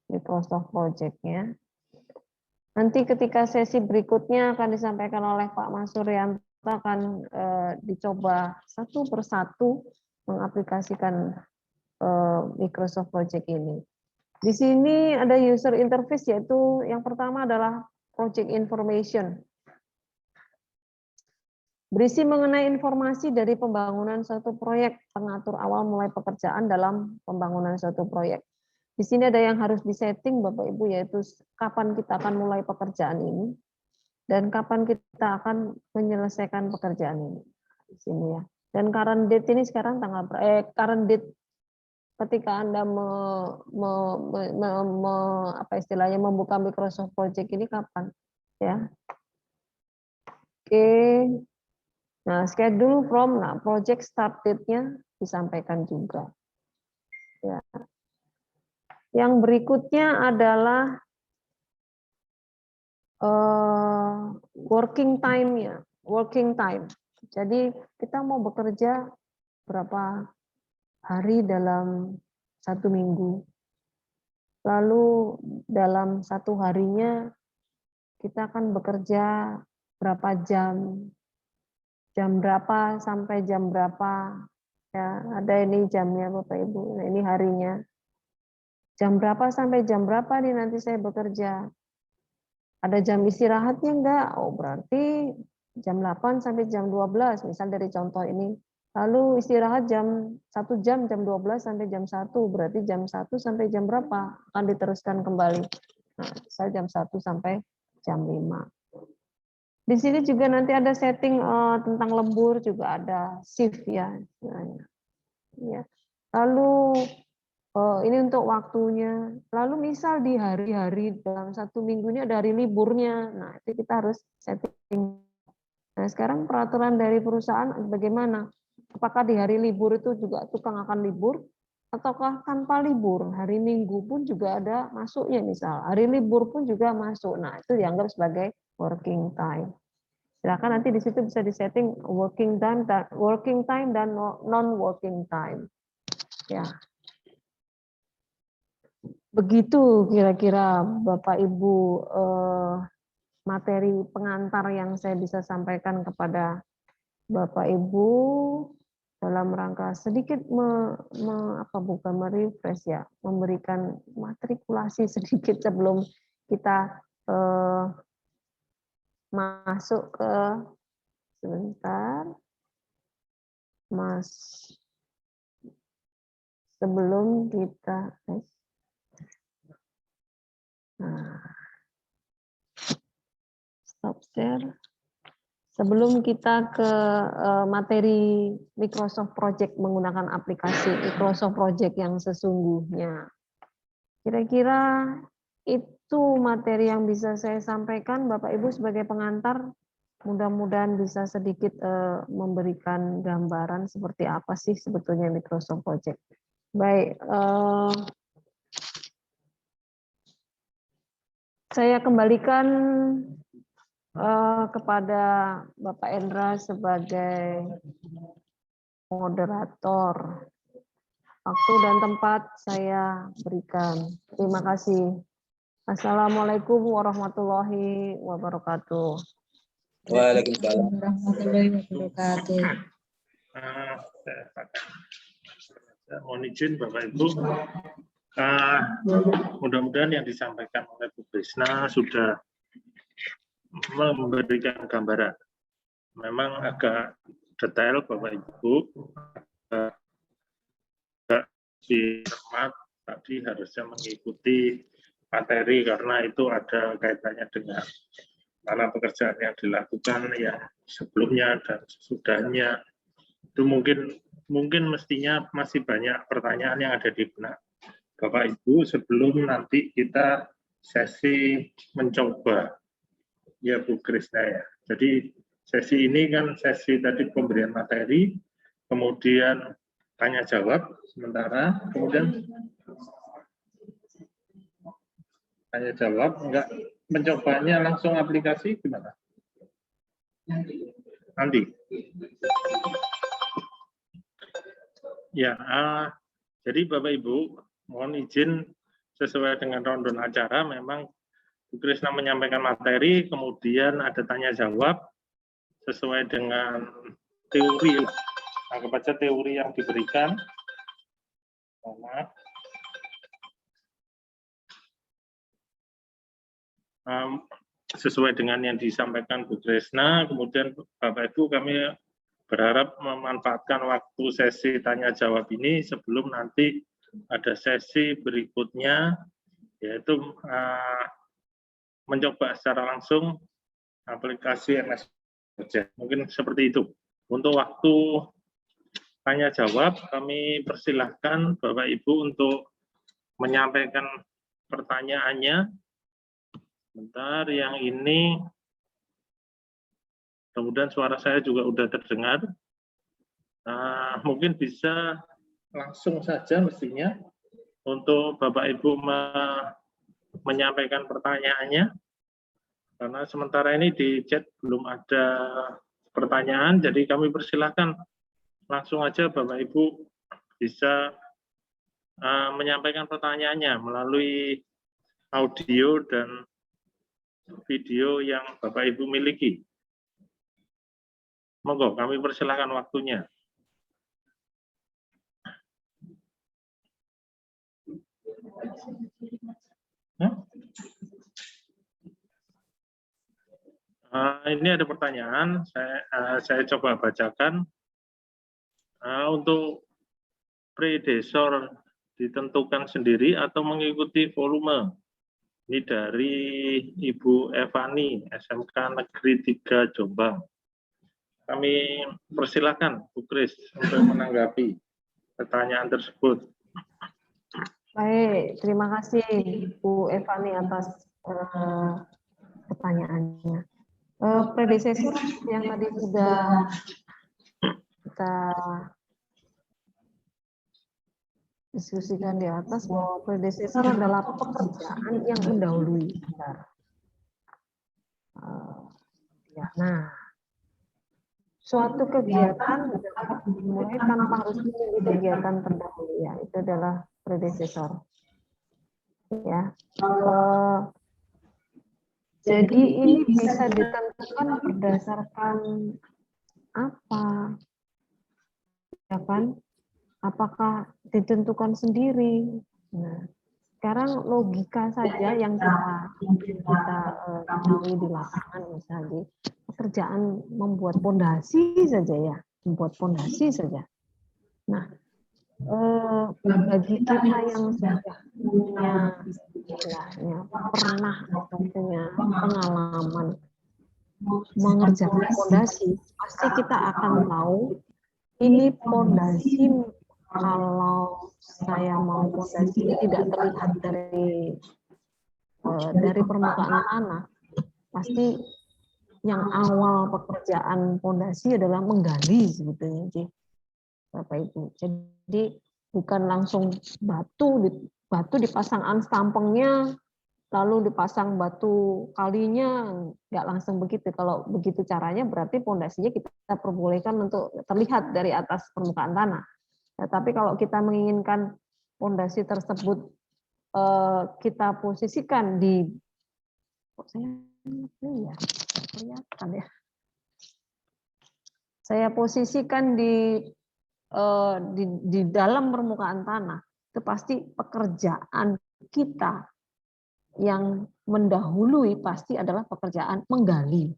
E: Microsoft Project-nya. Nanti ketika sesi berikutnya akan disampaikan oleh Pak Mas Suryanto, akan dicoba satu persatu mengaplikasikan Microsoft Project ini. Di sini ada user interface, yaitu yang pertama adalah project information. Berisi mengenai informasi dari pembangunan suatu proyek, pengatur awal mulai pekerjaan dalam pembangunan suatu proyek. Di sini ada yang harus disetting Bapak Ibu, yaitu kapan kita akan mulai pekerjaan ini dan kapan kita akan menyelesaikan pekerjaan ini. Di sini ya. Dan current date ini sekarang current date ketika Anda membuka Microsoft Project ini kapan, ya? Oke. Nah, schedule from, project start date-nya disampaikan juga. Ya. Yang berikutnya adalah working time-nya, working time. Jadi kita mau bekerja berapa hari dalam 1 minggu. Lalu dalam 1 harinya kita akan bekerja berapa jam, jam berapa sampai jam berapa. Ya, ada ini jamnya Bapak Ibu. Nah, ini harinya. Jam berapa sampai jam berapa nih nanti saya bekerja. Ada jam istirahatnya enggak? Oh, berarti jam 8 sampai jam 12, misal dari contoh ini Lalu istirahat jam 1 jam 12 sampai jam 1, berarti jam 1 sampai jam berapa akan diteruskan kembali. Nah, saya jam 1 sampai jam 5. Di sini juga nanti ada setting tentang lembur, juga ada shift ya. Ya. Lalu ini untuk waktunya. Lalu misal di hari-hari dalam 1 minggu ini ada hari liburnya. Nah, itu kita harus setting. Nah, sekarang peraturan dari perusahaan bagaimana? Apakah di hari libur itu juga tukang akan libur? Ataukah tanpa libur? Hari Minggu pun juga ada masuknya misal. Hari libur pun juga masuk. Nah, itu dianggap sebagai working time. Silakan nanti di situ bisa disetting working time dan non-working time. Ya. Begitu kira-kira Bapak Ibu materi pengantar yang saya bisa sampaikan kepada Bapak Ibu dalam rangka sedikit merefresh ya, memberikan matrikulasi sedikit sebelum kita masuk ke sebentar, sebelum kita stop share. Sebelum kita ke materi Microsoft Project menggunakan aplikasi Microsoft Project yang sesungguhnya. Kira-kira itu materi yang bisa saya sampaikan Bapak Ibu sebagai pengantar. Mudah-mudahan bisa sedikit memberikan gambaran seperti apa sih sebetulnya Microsoft Project. Baik, saya kembalikan kepada Bapak Endra sebagai moderator. Waktu dan tempat saya berikan. Terima kasih. Assalamualaikum warahmatullahi wabarakatuh.
G: Waalaikumsalam.
F: Warahmatullahi wabarakatuh.
A: Mohon izin Bapak Ibu. Mudah-mudahan yang disampaikan oleh Bu Krisna sudah memberikan gambaran. Memang agak detail Bapak Ibu. Cermat tadi harusnya mengikuti materi karena itu ada kaitannya dengan mana pekerjaan yang dilakukan yang sebelumnya dan sesudahnya. Itu mungkin mestinya masih banyak pertanyaan yang ada di benak Bapak Ibu sebelum nanti kita sesi mencoba. Ya Bu Krisna ya. Jadi sesi ini kan sesi tadi pemberian materi, kemudian tanya jawab sementara, kemudian tanya jawab, enggak mencobanya langsung aplikasi gimana? Nanti. Ya, jadi Bapak Ibu mohon izin sesuai dengan rundown acara memang Bu Krisna menyampaikan materi, kemudian ada tanya jawab sesuai dengan teori. Anggap aja teori yang diberikan. Sesuai dengan yang disampaikan Bu Krisna, kemudian Bapak Ibu kami berharap memanfaatkan waktu sesi tanya jawab ini sebelum nanti ada sesi berikutnya, yaitu mencoba secara langsung aplikasi MS Project. Mungkin seperti itu. Untuk waktu tanya jawab, kami persilahkan Bapak Ibu untuk menyampaikan pertanyaannya. Bentar, yang ini kemudian suara saya juga sudah terdengar. Mungkin bisa langsung saja mestinya untuk Bapak Ibu menyampaikan pertanyaannya. Karena sementara ini di chat belum ada pertanyaan, jadi kami persilahkan langsung aja Bapak Ibu bisa menyampaikan pertanyaannya melalui audio dan video yang Bapak Ibu miliki. Monggo, kami persilahkan waktunya. Ini ada pertanyaan, saya coba bacakan. Nah, untuk predesor ditentukan sendiri atau mengikuti volume? Ini dari Ibu Evani, SMK Negeri 3 Jombang. Kami persilakan Bu Kris untuk menanggapi pertanyaan tersebut.
E: Baik, terima kasih Bu Evani atas pertanyaannya. Predesesor yang tadi sudah kita diskusikan di atas bahwa predesesor adalah pekerjaan yang mendahului. Nah, suatu kegiatan dapat dimulai tanpa harus menunggu kegiatan terdahulu, ya, itu adalah predesesor. Ya, jadi ini bisa ditentukan berdasarkan apa, ya kan? Apakah ditentukan sendiri? Nah, sekarang logika saja yang kita ketahui di lapangan, misalnya pekerjaan membuat pondasi saja, ya, membuat pondasi saja. Nah, bagi kita yang sudah punya istilahnya pernah atau punya pengalaman mengerjakan pondasi, pasti kita akan tahu ini pondasi. Kalau saya mau pondasi ini tidak terlihat dari permukaan tanah, pasti yang awal pekerjaan pondasi adalah menggali sebetulnya, Bapak Ibu. Jadi bukan langsung batu dipasang anstampengnya, lalu dipasang batu kalinya, nggak langsung begitu. Kalau begitu caranya berarti pondasinya kita perbolehkan untuk terlihat dari atas permukaan tanah. Tapi kalau kita menginginkan pondasi tersebut kita posisikan di, saya posisikan di dalam permukaan tanah, itu pasti pekerjaan kita yang mendahului pasti adalah pekerjaan menggali,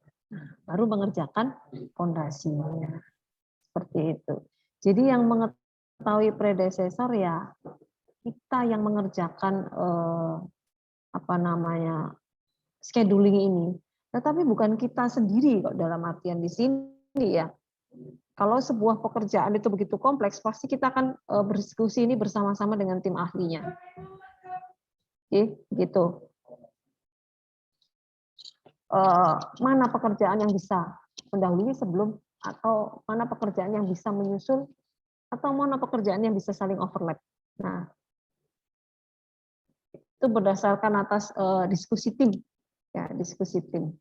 E: baru mengerjakan pondasinya. Seperti itu. Jadi yang mengetahui predesesor, ya kita yang mengerjakan scheduling ini. Tetapi bukan kita sendiri kok, dalam artian di sini, ya. Kalau sebuah pekerjaan itu begitu kompleks, pasti kita akan berdiskusi ini bersama-sama dengan tim ahlinya. Oke, gitu. Mana pekerjaan yang bisa mendahului sebelum, atau mana pekerjaan yang bisa menyusul, atau mana pekerjaan yang bisa saling overlap. Nah, itu berdasarkan atas diskusi tim, ya, diskusi tim.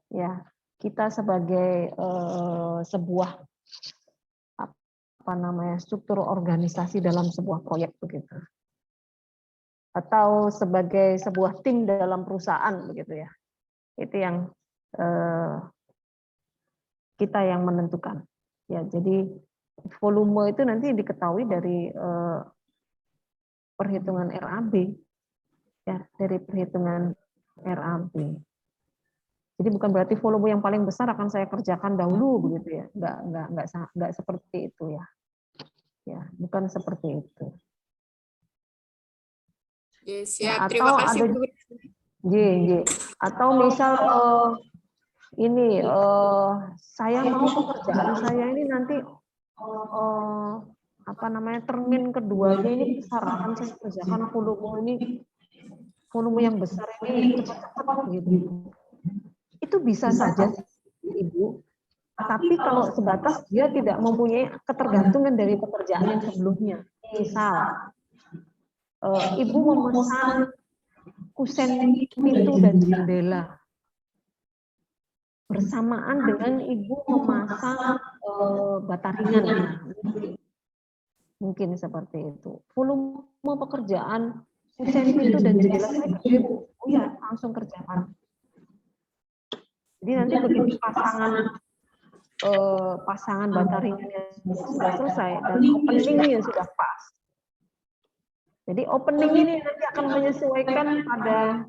E: Ya, kita sebagai sebuah struktur organisasi dalam sebuah proyek begitu, atau sebagai sebuah tim dalam perusahaan begitu, ya. Itu yang kita yang menentukan. Ya, jadi volume itu nanti diketahui dari perhitungan RAB, ya, dari perhitungan RAB. Jadi bukan berarti volume yang paling besar akan saya kerjakan dahulu begitu, ya, nggak seperti itu, ya, ya, bukan seperti itu.
H: Yes,
E: ya,
H: siap. Terima kasih, Bu.
E: Atau misal ini saya mau pekerjaan saya ini nanti termin keduanya ini besar, akan saya kerjakan volume yang besar ini cepat-cepat gitu. Itu bisa saja, Ibu. Tapi kalau sebatas dia tidak mempunyai ketergantungan dari pekerjaan yang sebelumnya. Misal Ibu memesan kusen pintu dan jendela, bersamaan dengan Ibu memasang bata ringan. Mungkin seperti itu. Volume pekerjaan kusen pintu dan jendela saya gede, Bu. Oh ya, langsung kerjakan. Jadi nanti begitu pasangan bata ringannya sudah selesai dan openingnya sudah pas. Jadi opening ini nanti akan menyesuaikan pada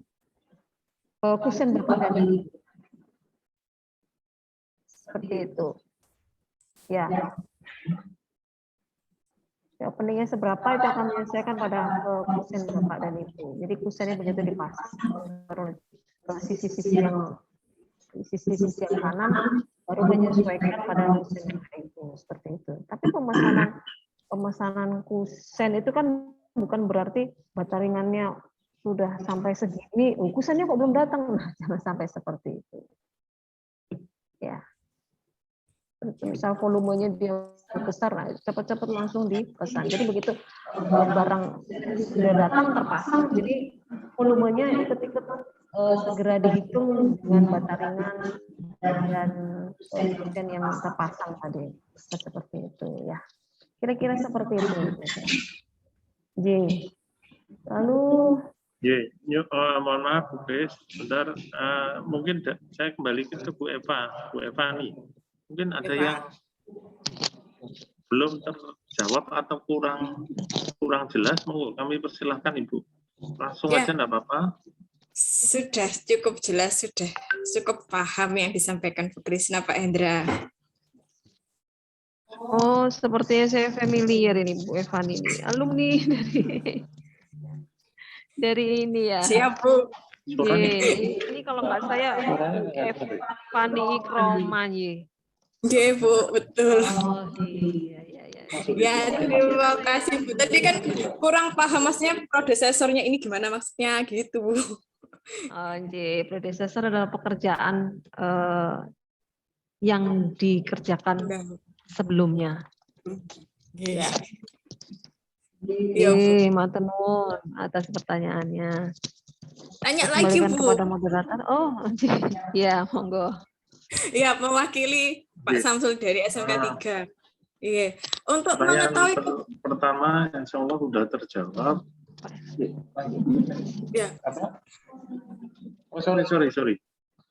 E: kusen Bapak dan Ibu. Seperti itu. Ya. Ya, openingnya seberapa itu akan menyesuaikan pada kusen Bapak dan Ibu. Jadi kusennya begitu dipasang baru ke sisi-sisi yang kanan baru menyesuaikan pada kusen Ibu seperti itu. Tapi pemesanan kusen itu kan bukan berarti bata ringannya sudah sampai segini, kusennya kok belum datang. Nah, jangan sampai seperti itu. Ya. Misal volumenya dia besar, nah, cepat-cepat langsung dipesan. Jadi begitu barang sudah datang terpasang, jadi volumenya ikut-ikut segera dihitung dengan bata ringan dan kusen yang terpasang tadi. Seperti itu ya. Kira-kira seperti itu. J. Lalu
C: mohon maaf Bu Kris, sebentar. Mungkin saya kembali ke Bu Eva, Bu Evani. Mungkin ada yang belum terjawab atau kurang jelas, monggo kami persilahkan Ibu. Langsung
H: Ya.
C: aja enggak apa-apa.
H: Sudah cukup jelas, sudah cukup paham yang disampaikan Bu Krisna, Pak Hendra.
E: oh, sepertinya saya familiar ini Bu Evan ini, alumni dari ini ya.
H: Siap, Bu.
E: Ini kalau nggak saya Fani Ikroma ye.
H: Oke, Bu, betul.
E: Oh iya.
H: Ya, terima kasih, Bu. Tadi kan kurang paham, maksudnya prodesesornya ini gimana maksudnya gitu, Bu.
E: Predecessor adalah pekerjaan yang dikerjakan sebelumnya.
H: Ya.
E: Matur nuwun atas pertanyaannya.
H: Tanya
E: Saya
H: lagi,
E: kembalikan
H: Bu.
E: kepada moderator. Oh, ya, monggo.
H: Iya, mewakili Pak Samsul dari SMK 3. Iya. Untuk
C: Pertanyaan
H: mengetahui
C: pertama insya Allah sudah terjawab.
H: ya.
C: Oh, sorry.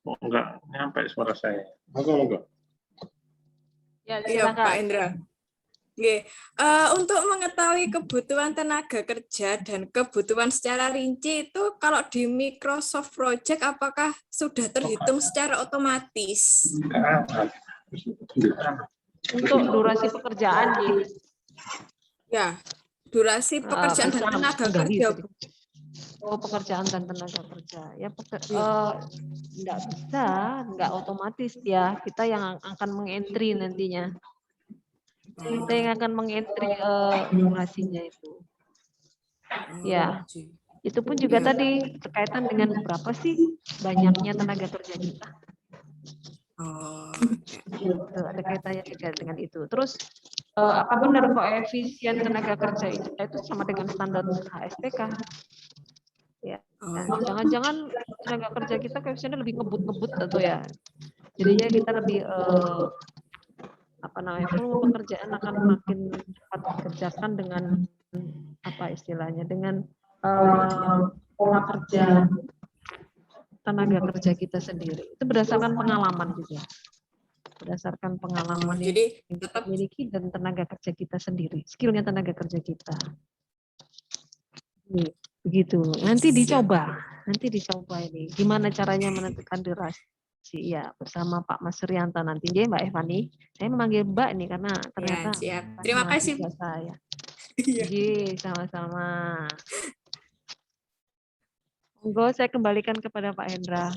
C: Oh, enggak nyampe suara saya. Monggo.
E: Ya,
H: Iya, Pak
E: silakan.
H: Hendra. Oke. Untuk mengetahui kebutuhan tenaga kerja dan kebutuhan secara rinci itu kalau di Microsoft Project apakah sudah terhitung secara otomatis?
E: Untuk durasi pekerjaan,
H: Ya, durasi pekerjaan dan tenaga kerja.
E: Oh, pekerjaan dan tenaga kerja. Ya, enggak bisa, enggak otomatis ya. Kita yang akan mengentry nantinya. Kita yang akan mengentry durasinya itu. Ya, itu pun juga tadi berkaitan dengan berapa sih banyaknya tenaga kerja kita. Ada kaitannya juga dengan itu. Terus apa benar koefisien tenaga kerja itu sama dengan standar HSPK? Ya, jangan-jangan tenaga kerja kita koefisiennya lebih ngebut-ngebut atau ya. Jadinya kita lebih volume pekerjaan akan makin cepat dikerjakan dengan apa istilahnya, dengan pola kerja tenaga kerja kita sendiri. Itu berdasarkan pengalaman juga. Berdasarkan pengalaman yang kita miliki dan tenaga kerja kita sendiri, skillnya tenaga kerja kita. Begitu. Nanti dicoba ini gimana caranya menentukan durasi. Ya, bersama Pak Mas Suryanto nanti. Ya, Mbak Evani. Saya memanggil Mbak ini karena ternyata
H: siap. Terima kasih
E: saya. Sama-sama. Monggo saya kembalikan kepada Pak Hendra.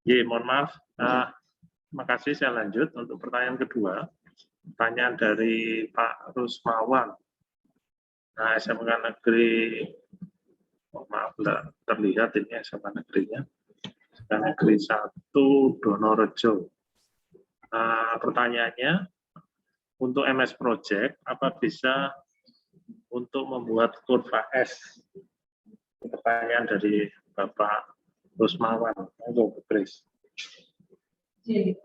C: Mohon maaf. Terima kasih. Saya lanjut untuk pertanyaan kedua. Pertanyaan dari Pak Rusmawan. Nah, SMK Negeri, mohon maaf, tidak terlihat ini SMK Negerinya. SMK Negeri 1 Donorejo. Pertanyaannya, untuk MS Project, apa bisa untuk membuat kurva S Pertanyaan dari Bapak Rusmawan. Monggo, Bu Grace.
D: Jadi,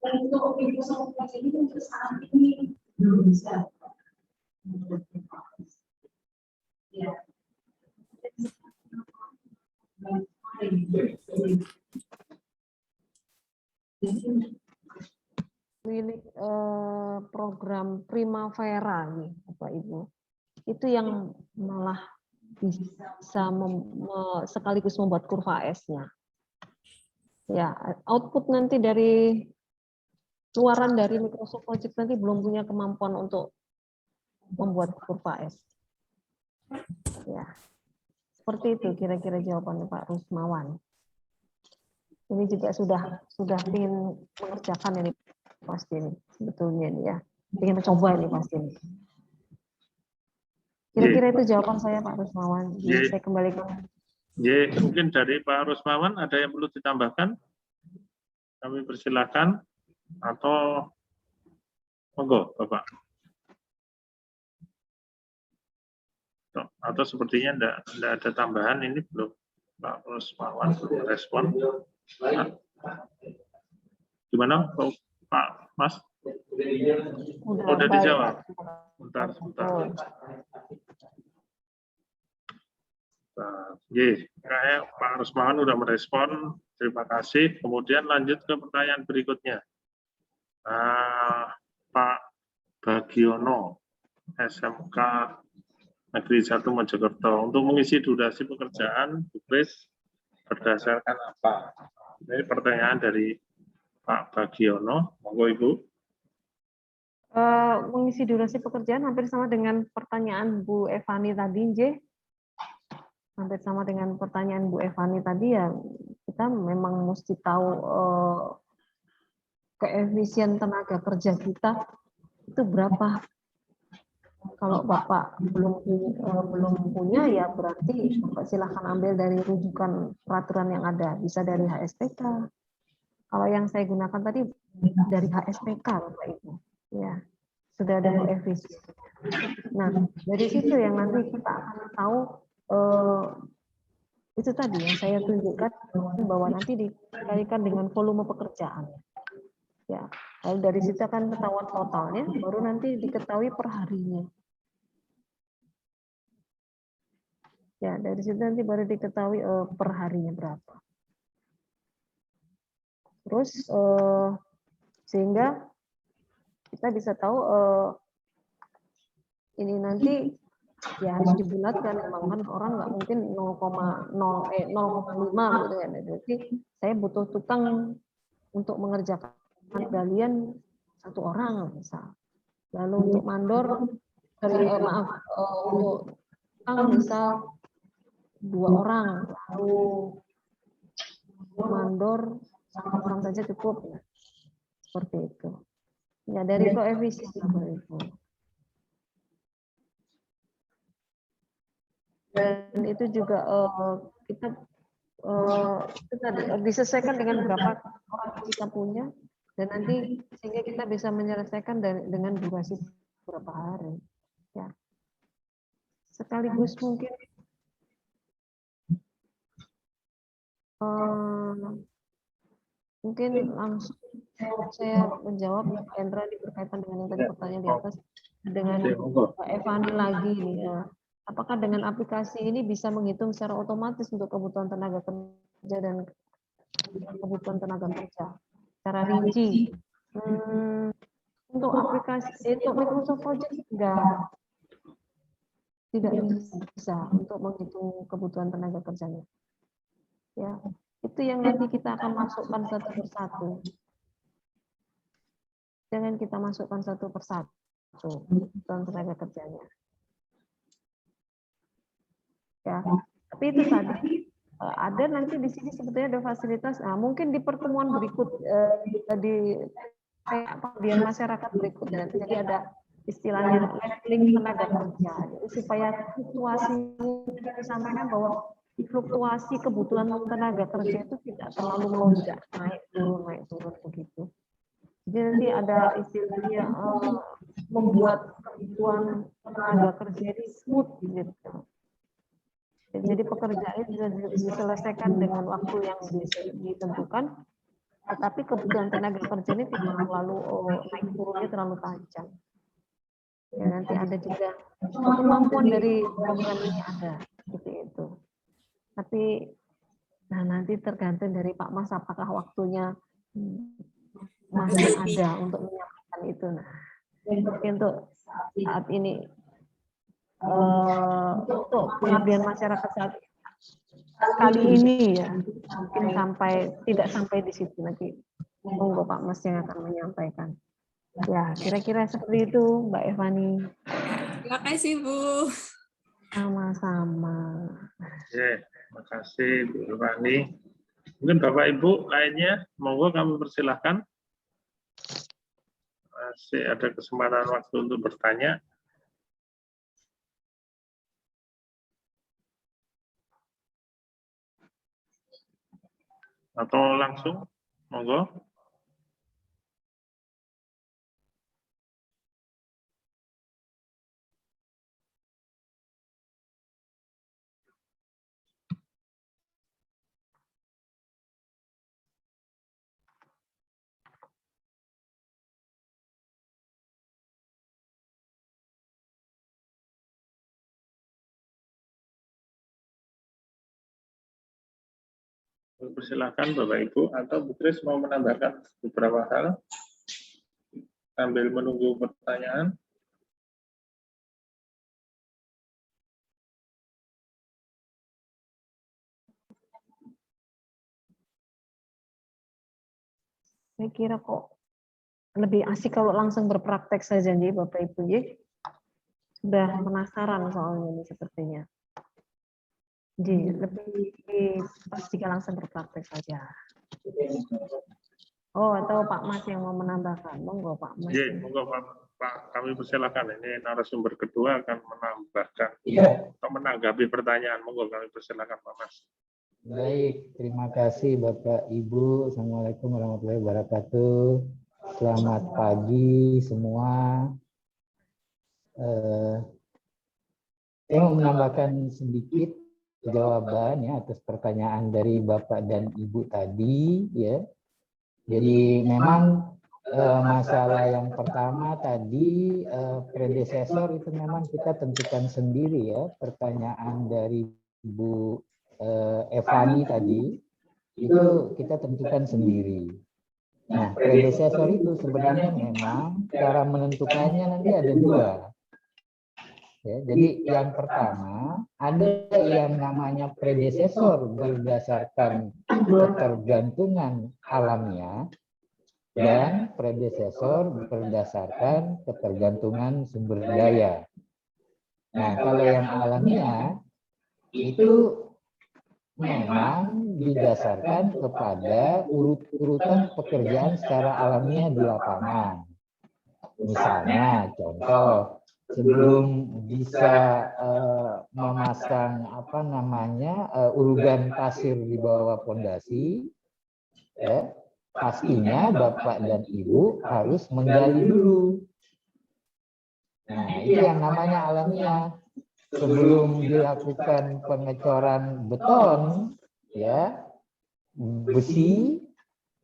D: untuk Microsoft Project ini untuk saat ini belum bisa. Ya.
E: Milik program Primavera nih, Bapak Ibu. Itu yang malah bisa sekaligus membuat kurva S-nya. Ya, output nanti dari keluaran dari Microsoft Project nanti belum punya kemampuan untuk membuat kurva S. Ya, seperti itu kira-kira jawabannya Pak Rusmawan. Ini juga sudah ingin mengerjakan ini pasti ini sebetulnya ini ya, ingin mencoba ini pasti ini. Kira-kira itu jawaban saya Pak Rusmawan. Jadi saya kembalikan.
C: Mungkin dari Pak Rusmawan ada yang perlu ditambahkan? Kami persilakan atau monggo Bapak. Atau sepertinya enggak ada tambahan ini belum Pak Rusmawan respon. Gimana Pak Mas? Udah dijawab. Sebentar. Kayak Pak Rusmawan udah merespon. Terima kasih. Kemudian lanjut ke pertanyaan berikutnya. Pak Bagiono, SMK Negeri 1 Mojokerto. Untuk mengisi durasi pekerjaan, Bu Grace, berdasarkan apa? Ini pertanyaan dari Pak Bagiono. Monggo Ibu.
E: Mengisi durasi pekerjaan hampir sama dengan pertanyaan Bu Evani tadi, J. Hampir sama dengan pertanyaan Bu Evani tadi ya, kita memang mesti tahu keefisien tenaga kerja kita itu berapa. Kalau Bapak belum punya ya berarti Bapak silahkan ambil dari rujukan peraturan yang ada, bisa dari HSPK. Kalau yang saya gunakan tadi dari HSPK Bapak Ibu. Ya, sudah ada koefisien. Nah, dari situ yang nanti kita akan tahu itu tadi yang saya tunjukkan bahwa nanti dikalikan dengan volume pekerjaan. Ya, lalu dari situ akan ketahuan totalnya, baru nanti diketahui per harinya. Ya, dari situ nanti baru diketahui per harinya berapa. Terus sehingga kita bisa tahu ini nanti ya harus dibulatkan, memang kan orang nggak mungkin 0,5 gitu kan. Jadi saya butuh tukang untuk mengerjakan galian 1 orang misal. Lalu untuk mandor untuk tukang misal 2 orang, lalu mandor 1 orang saja cukup ya. Seperti itu. Ya dari koefisien Bapak Ibu. Dan itu juga kita disesuaikan dengan berapa orang kita punya dan nanti sehingga kita bisa menyelesaikan dengan durasi berapa hari. Ya. Sekaligus mungkin langsung saya menjawab Hendra berkaitan dengan yang tadi pertanyaan di atas dengan Evani lagi nih. Apakah dengan aplikasi ini bisa menghitung secara otomatis untuk kebutuhan tenaga kerja dan kebutuhan tenaga kerja secara rinci? Untuk aplikasi untuk Microsoft Project tidak bisa untuk menghitung kebutuhan tenaga kerjanya. Ya, itu yang nanti kita akan masukkan satu persatu. Jangan kita masukkan satu persatu kebutuhan tenaga kerjanya. Ya, tapi itu tadi ada nanti di sini sebetulnya ada fasilitas. Nah, mungkin di pertemuan berikut di pengabdian masyarakat berikutnya nanti jadi ada istilahnya leveling tenaga kerja. Jadi supaya fluktuasi kita disampaikan bahwa fluktuasi kebutuhan tenaga kerja itu tidak terlalu melonjak naik turun begitu. Jadi nanti ada istilahnya membuat kebutuhan tenaga kerja ini smooth gitu. Jadi pekerjaan bisa diselesaikan dengan waktu yang ditentukan, tetapi kebutuhan tenaga kerja ini tidak terlalu naik turunnya terlalu tajam. Ya, nanti ada juga kemampuan dari program ini ada seperti itu. Tapi nah nanti tergantung dari Pak Mas apakah waktunya masih ada untuk menyampaikan itu. Nah, tapi untuk saat ini untuk pengabdian masyarakat saat kali ini ya mungkin tidak sampai di situ, nanti monggo Pak Mas yang akan menyampaikan. Ya, kira-kira seperti itu, Mbak Evani.
H: Terima kasih, Bu.
E: Sama-sama.
C: Oke, terima kasih Bu Evani. Mungkin Bapak Ibu lainnya, monggo kami persilahkan. Masih ada kesempatan waktu untuk bertanya. Atau langsung, monggo. Persilahkan Bapak Ibu, atau Bu Kris mau menambahkan beberapa hal sambil menunggu pertanyaan.
E: Saya kira kok lebih asik kalau langsung berpraktek saja nih Bapak Ibu ya. Sudah penasaran soalnya ini sepertinya. Jadi lebih pas jika langsung berpraktek saja. Oh, atau Pak Mas yang mau menambahkan, monggo Pak Mas.
C: Iya, monggo Pak, kami persilakan. Ini narasumber kedua akan menambahkan atau menanggapi pertanyaan. Monggo kami persilakan Pak Mas.
I: Baik, terima kasih Bapak Ibu. Assalamualaikum warahmatullahi wabarakatuh. Selamat pagi semua. Saya mau menambahkan sedikit jawaban ya atas pertanyaan dari Bapak dan Ibu tadi ya. Jadi memang masalah yang pertama tadi predesesor itu memang kita tentukan sendiri ya. Pertanyaan dari Ibu Evani tadi itu kita tentukan sendiri. Nah, predesesor itu sebenarnya memang cara menentukannya nanti ada dua. Ya, jadi yang pertama ada yang namanya predesesor berdasarkan ketergantungan alamiah dan predesesor berdasarkan ketergantungan sumber daya. Nah, kalau yang alamiah itu memang didasarkan kepada urutan pekerjaan secara alamiah di lapangan. Misalnya, contoh, sebelum bisa memasang urugan pasir di bawah pondasi, ya, pastinya Bapak dan Ibu harus menggali dulu. Nah, itu yang namanya alamiah. Sebelum dilakukan pengecoran beton, ya, besi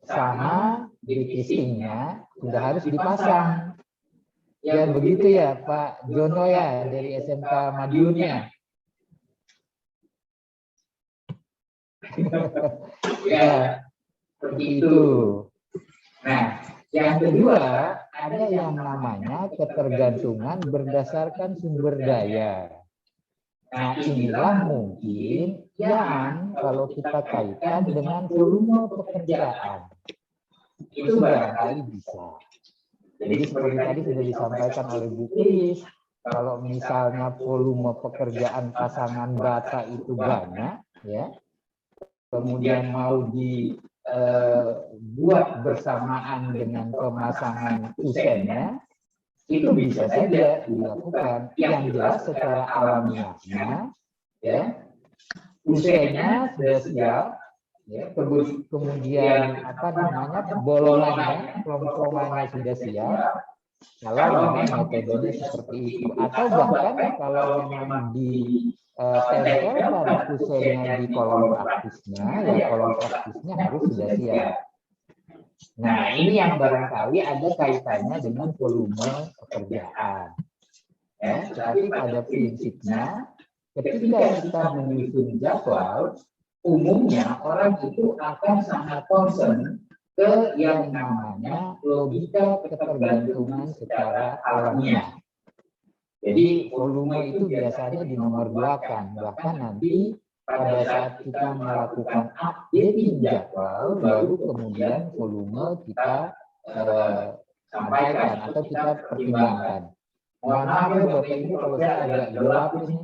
I: sama casingnya sudah harus dipasang. Ya begitu ya Pak Jono ya dari SMK Madiunnya. Ya, seperti itu. Nah, yang kedua ada yang namanya ketergantungan berdasarkan sumber daya. Nah, inilah mungkin yang kalau kita kaitkan dengan volume pekerjaan. Itu barangkali bisa. Jadi seperti tadi sudah disampaikan oleh Bu Kris, kalau misalnya volume pekerjaan pasangan bata itu banyak, ya, kemudian mau dibuat bersamaan dengan pemasangan kusennya, itu bisa saja dilakukan. Yang jelas secara alamiahnya, ya, kusennya sudah siap. Ya, kemudian bolongannya, kelompokannya sudah siap. Kalau memang metodenya seperti itu, atau bahkan kalau memang di tempel varikusenya di kolom praktisnya, ya kolom praktisnya harus sudah siap. Nah, ini yang barangkali ada kaitannya dengan volume pekerjaan. Ya, tetapi pada prinsipnya, ketika kita menyusun jadwal, umumnya orang itu akan sangat concern ke yang namanya logika ketergantungan secara alamiah. Jadi volume itu biasanya dinomorduakan, bahkan nanti pada saat kita melakukan updating jadwal, baru kemudian volume kita sampaikan atau kita pertimbangkan. Mohon maaf ya Bapak Ibu kalau saya agak gelap ini.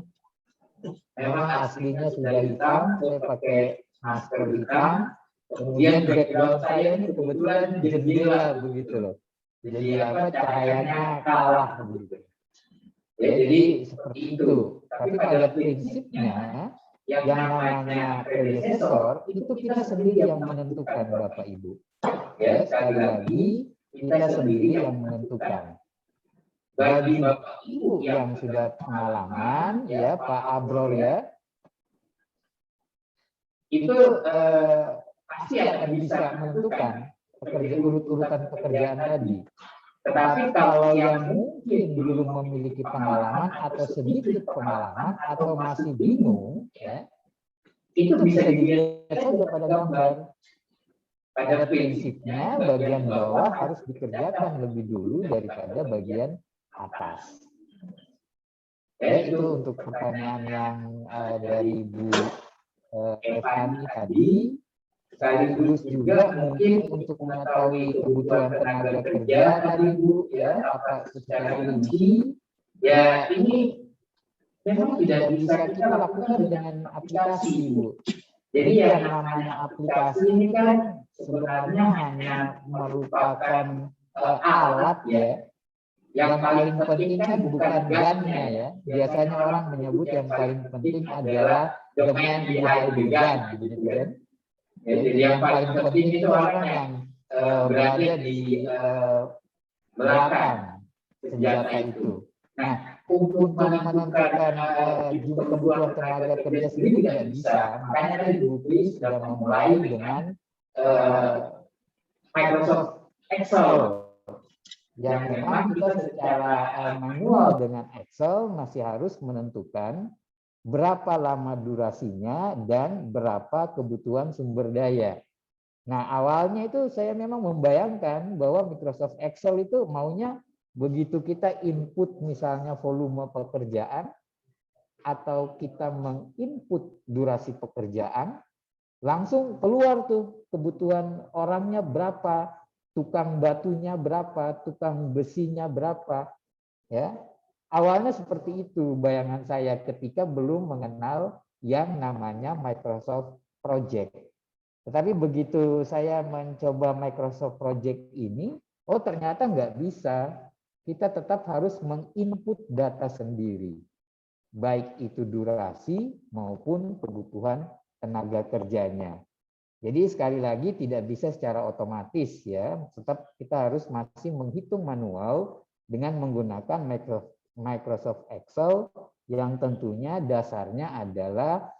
I: Memang aslinya sudah hitam, saya pakai masker hitam. Kemudian background saya ini kebetulan jendela begitu loh. Jadi apa cahayanya kalah begitu. Ya, jadi seperti itu. Tapi pada prinsipnya yang namanya predecessor itu kita sendiri yang menentukan Bapak Ibu. Ya, sekali lagi kita sendiri yang menentukan. Bagi Bapak Ibu yang sudah pengalaman, ya Pak Abror ya, itu pasti akan bisa menentukan urutan pekerjaan tadi. Tetapi kalau yang mungkin belum memiliki pengalaman atau sedikit pengalaman atau masih bingung, ya, itu bisa dilihat saja pada gambar. Pada prinsipnya bagian bawah harus dikerjakan lebih dulu daripada bagian atas. Ya, itu untuk pertanyaan yang dari Bu Evani tadi. Sekaligus juga mungkin untuk mengetahui kebutuhan tenaga kerja tadi Bu, ya, apa secara rinci. Ya, ini memang tidak bisa kita lakukan dengan aplikasi Bu. Jadi yang namanya aplikasi ini kan sebenarnya hanya merupakan alat ya. Yang paling penting kan bukan gunnya ya. Biasanya orang menyebut yang paling penting adalah the man behind the gun, gitu kan. Jadi yang paling penting itu orang yang berada di belakang senjata itu. Nah, untuk menentukan jumlah kebutuhan tenaga kerja sendiri tidak bisa. Makanya tadi Bu Pri sudah memulai dengan Microsoft Excel. Yang memang kita secara manual dengan Excel masih harus menentukan berapa lama durasinya dan berapa kebutuhan sumber daya. Nah, awalnya itu saya memang membayangkan bahwa Microsoft Excel itu maunya begitu kita input misalnya volume pekerjaan atau kita menginput durasi pekerjaan, langsung keluar tuh kebutuhan orangnya berapa, tukang batunya berapa, tukang besinya berapa, ya. Awalnya seperti itu bayangan saya ketika belum mengenal yang namanya Microsoft Project. Tetapi begitu saya mencoba Microsoft Project ini, oh ternyata nggak bisa. Kita tetap harus menginput data sendiri. Baik itu durasi maupun kebutuhan tenaga kerjanya. Jadi sekali lagi tidak bisa secara otomatis ya. Tetap kita harus masih menghitung manual dengan menggunakan Microsoft Excel yang tentunya dasarnya adalah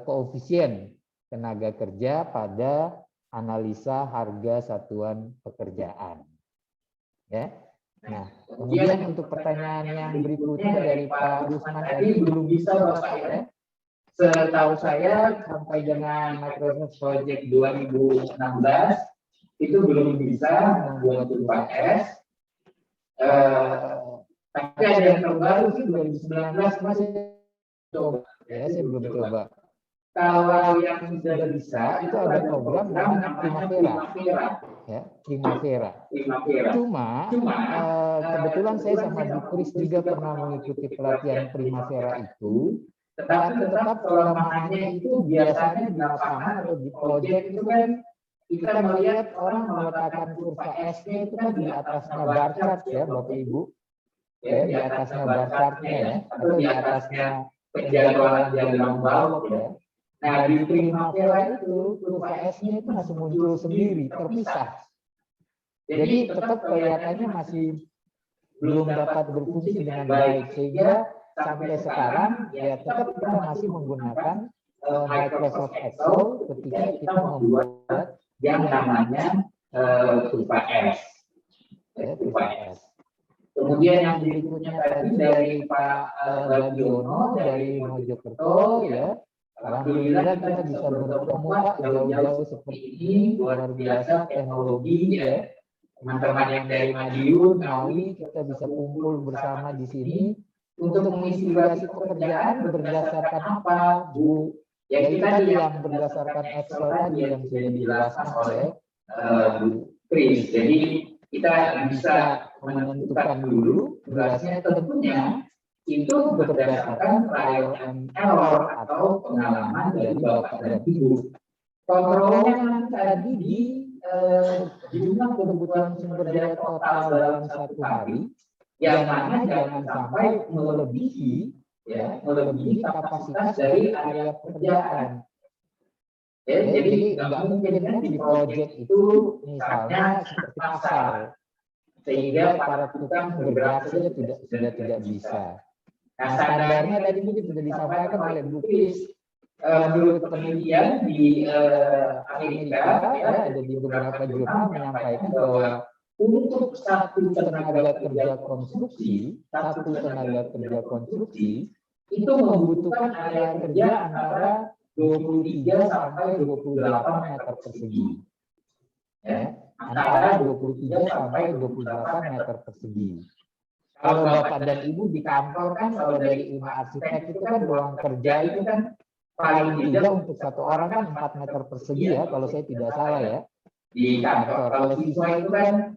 I: koefisien tenaga kerja pada analisa harga satuan pekerjaan. Ya. Nah, kemudian untuk pertanyaan yang berikutnya dari Pak Rusman tadi belum bisa Bapak ya. Setahu saya sampai dengan Microsoft Project 2016 itu belum bisa membuat 4S. Tapi ada yang terbaru sih 2019 masih coba. Ya, saya belum coba. Kalau yang sudah bisa itu ada program namanya Primavera. Ya, Primavera. Cuma kebetulan saya sama Bu Kris juga pernah mengikuti pelatihan Primavera itu. Tetapi tetap kelemahannya itu biasanya di lapangan atau di proyek itu kan kita melihat orang meletakkan kurva S-nya itu kan di atasnya bar chart ya Bapak Ibu. Ya, di atasnya bar chart-nya ya, atau di atasnya penjadwalan jalan balok ya. Nah, di Primavera itu kurva S-nya itu masih muncul sendiri, terpisah. Jadi tetap kelihatannya masih belum dapat berfungsi dengan baik, sehingga sampai sekarang ya tetap kita masih menggunakan Microsoft Excel ketika kita membuat yang namanya kurva S. Ya, kurva S. Kemudian yang berikutnya tadi dari Pak Gadiono dari Mojokerto ya. Alhamdulillah kita bisa bertemu Pak jauh-jauh seperti ini, luar biasa teknologi ya. Teman-teman yang dari Madiun, Ngawi, kita bisa kumpul bersama di sini untuk mengisi durasi pekerjaan berdasarkan apa, Bu? Ya itu tadi yang berdasarkan Excel tadi yang sudah dijelaskan oleh Bu Kris. Jadi kita bisa menentukan dulu durasinya tentunya itu berdasarkan trial and error atau pengalaman dari Bapak dan Ibu. Kontrolnya tadi di jumlah kebutuhan sumber daya total dalam satu hari, yang mana jangan sampai melebihi kapasitas dari area pekerjaan. Jadi nggak mungkin kan di proyek itu misalnya seperti pasar, sehingga para tukang bergerak saja sudah tidak bisa. Nah standarnya tadi mungkin sudah disampaikan oleh Bu Kris. Menurut penelitian di Amerika ya, ada di beberapa jurnal menyampaikan bahwa untuk satu tenaga kerja konstruksi itu membutuhkan area kerja antara 23 sampai 28 meter persegi. Ya, antara 23 sampai 28 meter persegi. Kalau Bapak dan Ibu di kantor kan, kalau dari ilmu arsitek itu kan ruang kerja itu kan paling tidak untuk satu orang kan 4 meter persegi ya, kalau saya tidak salah ya, di kantor. Kalau siswa itu kan,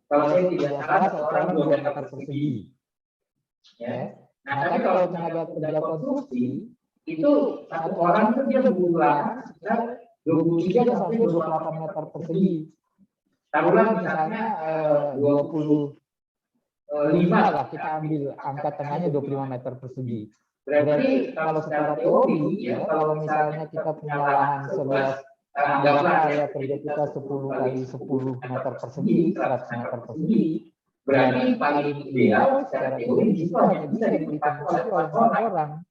I: kalau saya tidak salah satu orang 2 meter persegi. Ya. Nah, tapi kalau tenaga kerja konstruksi, itu satu orang itu dia membutuhkan sekitar 23 sampai 28 meter persegi. Taruhlah misalnya 25 lah, kita ambil angka tengahnya 25 meter persegi. Berarti kalau secara teori ya, kalau misalnya kita punya lahan seluas anggaplah area kerja kita 10 kali 10 meter persegi, 100 meter persegi, berarti paling ideal secara teori itu hanya bisa ditempati oleh satu orang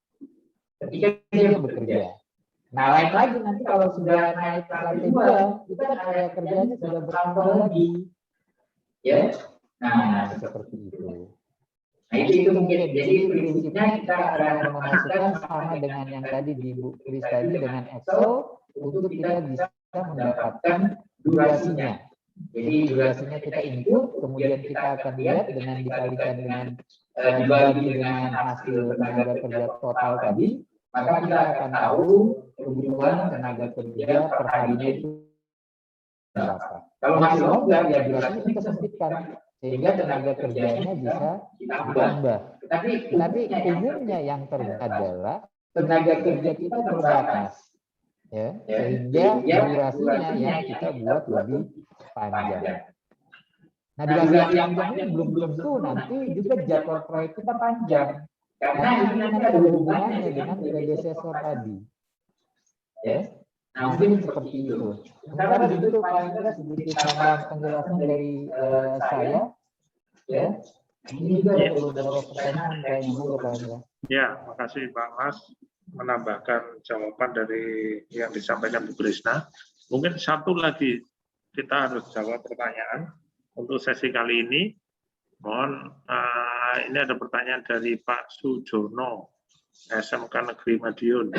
I: ketika dia bekerja. Nah lain lagi nanti kalau sudah naik ke lantai 2, itu kan area kerjanya sudah bertambah lagi, ya. Nah seperti itu. Nah itu mungkin, jadi prinsipnya kita akan memasukkan sama dengan yang tadi di Bu Kris tadi dengan Excel untuk kita bisa mendapatkan durasinya. Jadi durasinya kita input, kemudian kita akan lihat dengan dikalikan dengan dibagi dengan hasil tenaga kerja total tadi, maka kita akan tahu kebutuhan tenaga kerja per harinya itu berapa. Kalau masih longgar ya durasinya kita sempitkan, sehingga tenaga kerjanya bisa ditambah. Tapi umumnya yang terjadi adalah tenaga kerja kita terbatas, ya, sehingga durasinya ya kita buat lebih panjang. Nah durasi yang panjang ini belum tentu nanti juga jadwal proyek kita panjang, karena ini nanti ada hubungannya dengan predesesor tadi, ya. Nah, mungkin seperti itu. Sementara itu paling tidak sedikit tambahan penjelasan dari saya. Ya. Ini juga ada beberapa pertanyaan kayaknya.
C: Ya, makasih Pak Mas menambahkan jawaban dari yang disampaikan Bu Krisna. Mungkin satu lagi kita harus jawab pertanyaan untuk sesi kali ini. Mohon ini ada pertanyaan dari Pak Sujono, SMK Negeri Madiun.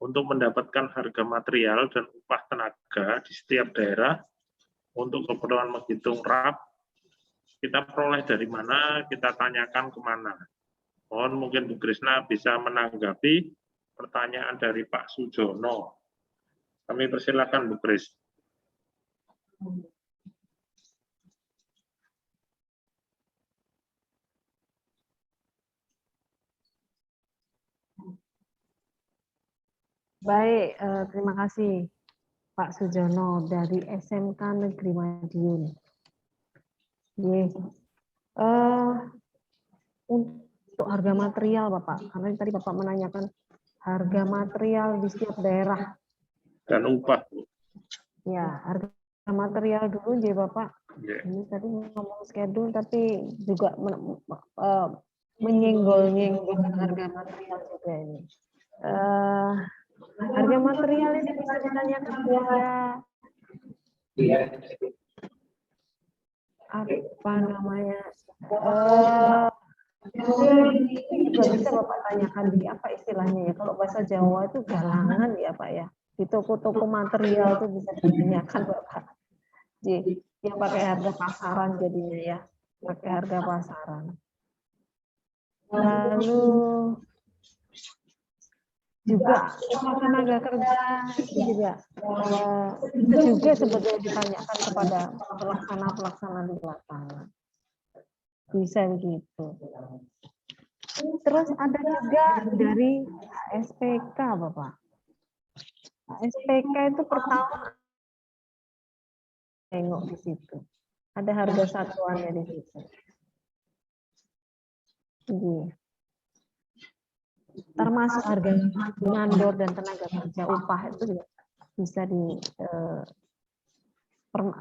C: Untuk mendapatkan harga material dan upah tenaga di setiap daerah untuk keperluan menghitung RAP, kita peroleh dari mana, kita tanyakan kemana. Mohon mungkin Bu Krisna bisa menanggapi pertanyaan dari Pak Sujono. Kami persilakan Bu Kris.
E: Baik, terima kasih Pak Sujono dari SMK Negeri Madiun. Untuk harga material Bapak, karena tadi Bapak menanyakan harga material di setiap daerah.
C: Dan upah.
E: Ya, harga material dulu ya Bapak.
C: Yeah.
E: Ini tadi ngomong schedule, tapi juga Menyenggol-nyenggol harga material juga ini. Harga material ini bisa ditanyakan kepada apa namanya? Ini juga bisa Bapak tanyakan di apa istilahnya ya. Kalau bahasa Jawa itu galangan ya Pak ya. Di toko-toko material itu bisa ditanyakan Bapak. Jadi yang pakai harga pasaran jadinya ya. Pakai harga pasaran. Lalu juga upah tenaga kerja itu juga sebetulnya ditanyakan kepada pelaksana di lapangan. Bisa begitu. Terus ada juga dari HSPK Bapak. HSPK itu pertama tengok di situ. Ada harga satuannya di situ. Termasuk harga mandor dan tenaga kerja upah itu juga bisa di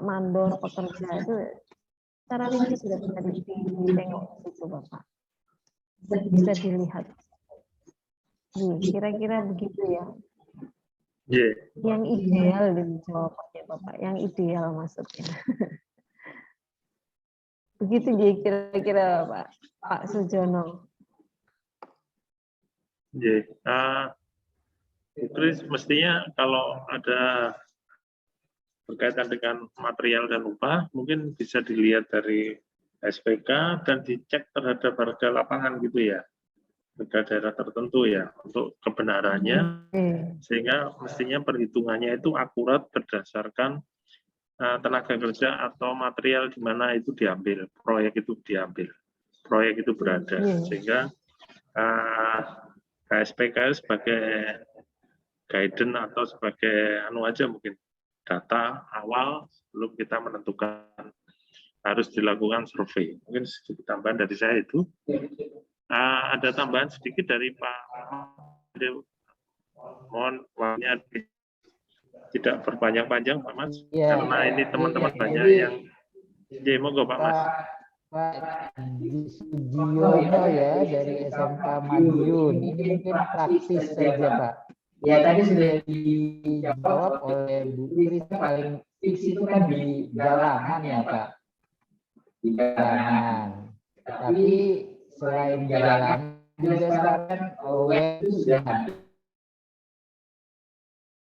E: mandor pekerja itu secara rinci sudah bisa ditengok di situ Bapak. Bisa dilihat. Kira-kira begitu ya. Yang ideal jawabannya Bapak, yang ideal maksudnya. Begitu kira-kira Pak Sujono.
C: Terus mestinya kalau ada berkaitan dengan material dan upah, mungkin bisa dilihat dari SPK dan dicek terhadap harga lapangan gitu ya, harga daerah tertentu ya, untuk kebenarannya, sehingga mestinya perhitungannya itu akurat berdasarkan tenaga kerja atau material di mana itu diambil, proyek itu diambil, proyek itu berada, sehingga KSPK sebagai guidance atau sebagai aja mungkin data awal sebelum kita menentukan harus dilakukan survei. Mungkin sedikit tambahan dari saya itu. Ada tambahan sedikit dari Pak. Mohon waktunya tidak berpanjang-panjang Pak Mas, karena ini teman-teman banyak yang monggo Pak Mas.
I: Pak Sugiono ya dari SMK Madiun, ini mungkin praktis saja Pak. Ya tadi sudah dijawab oleh Bu Kris, paling fix itu kan di galangan ya Pak. Di galangan. Tapi selain galangan juga sekarang OWN itu sudah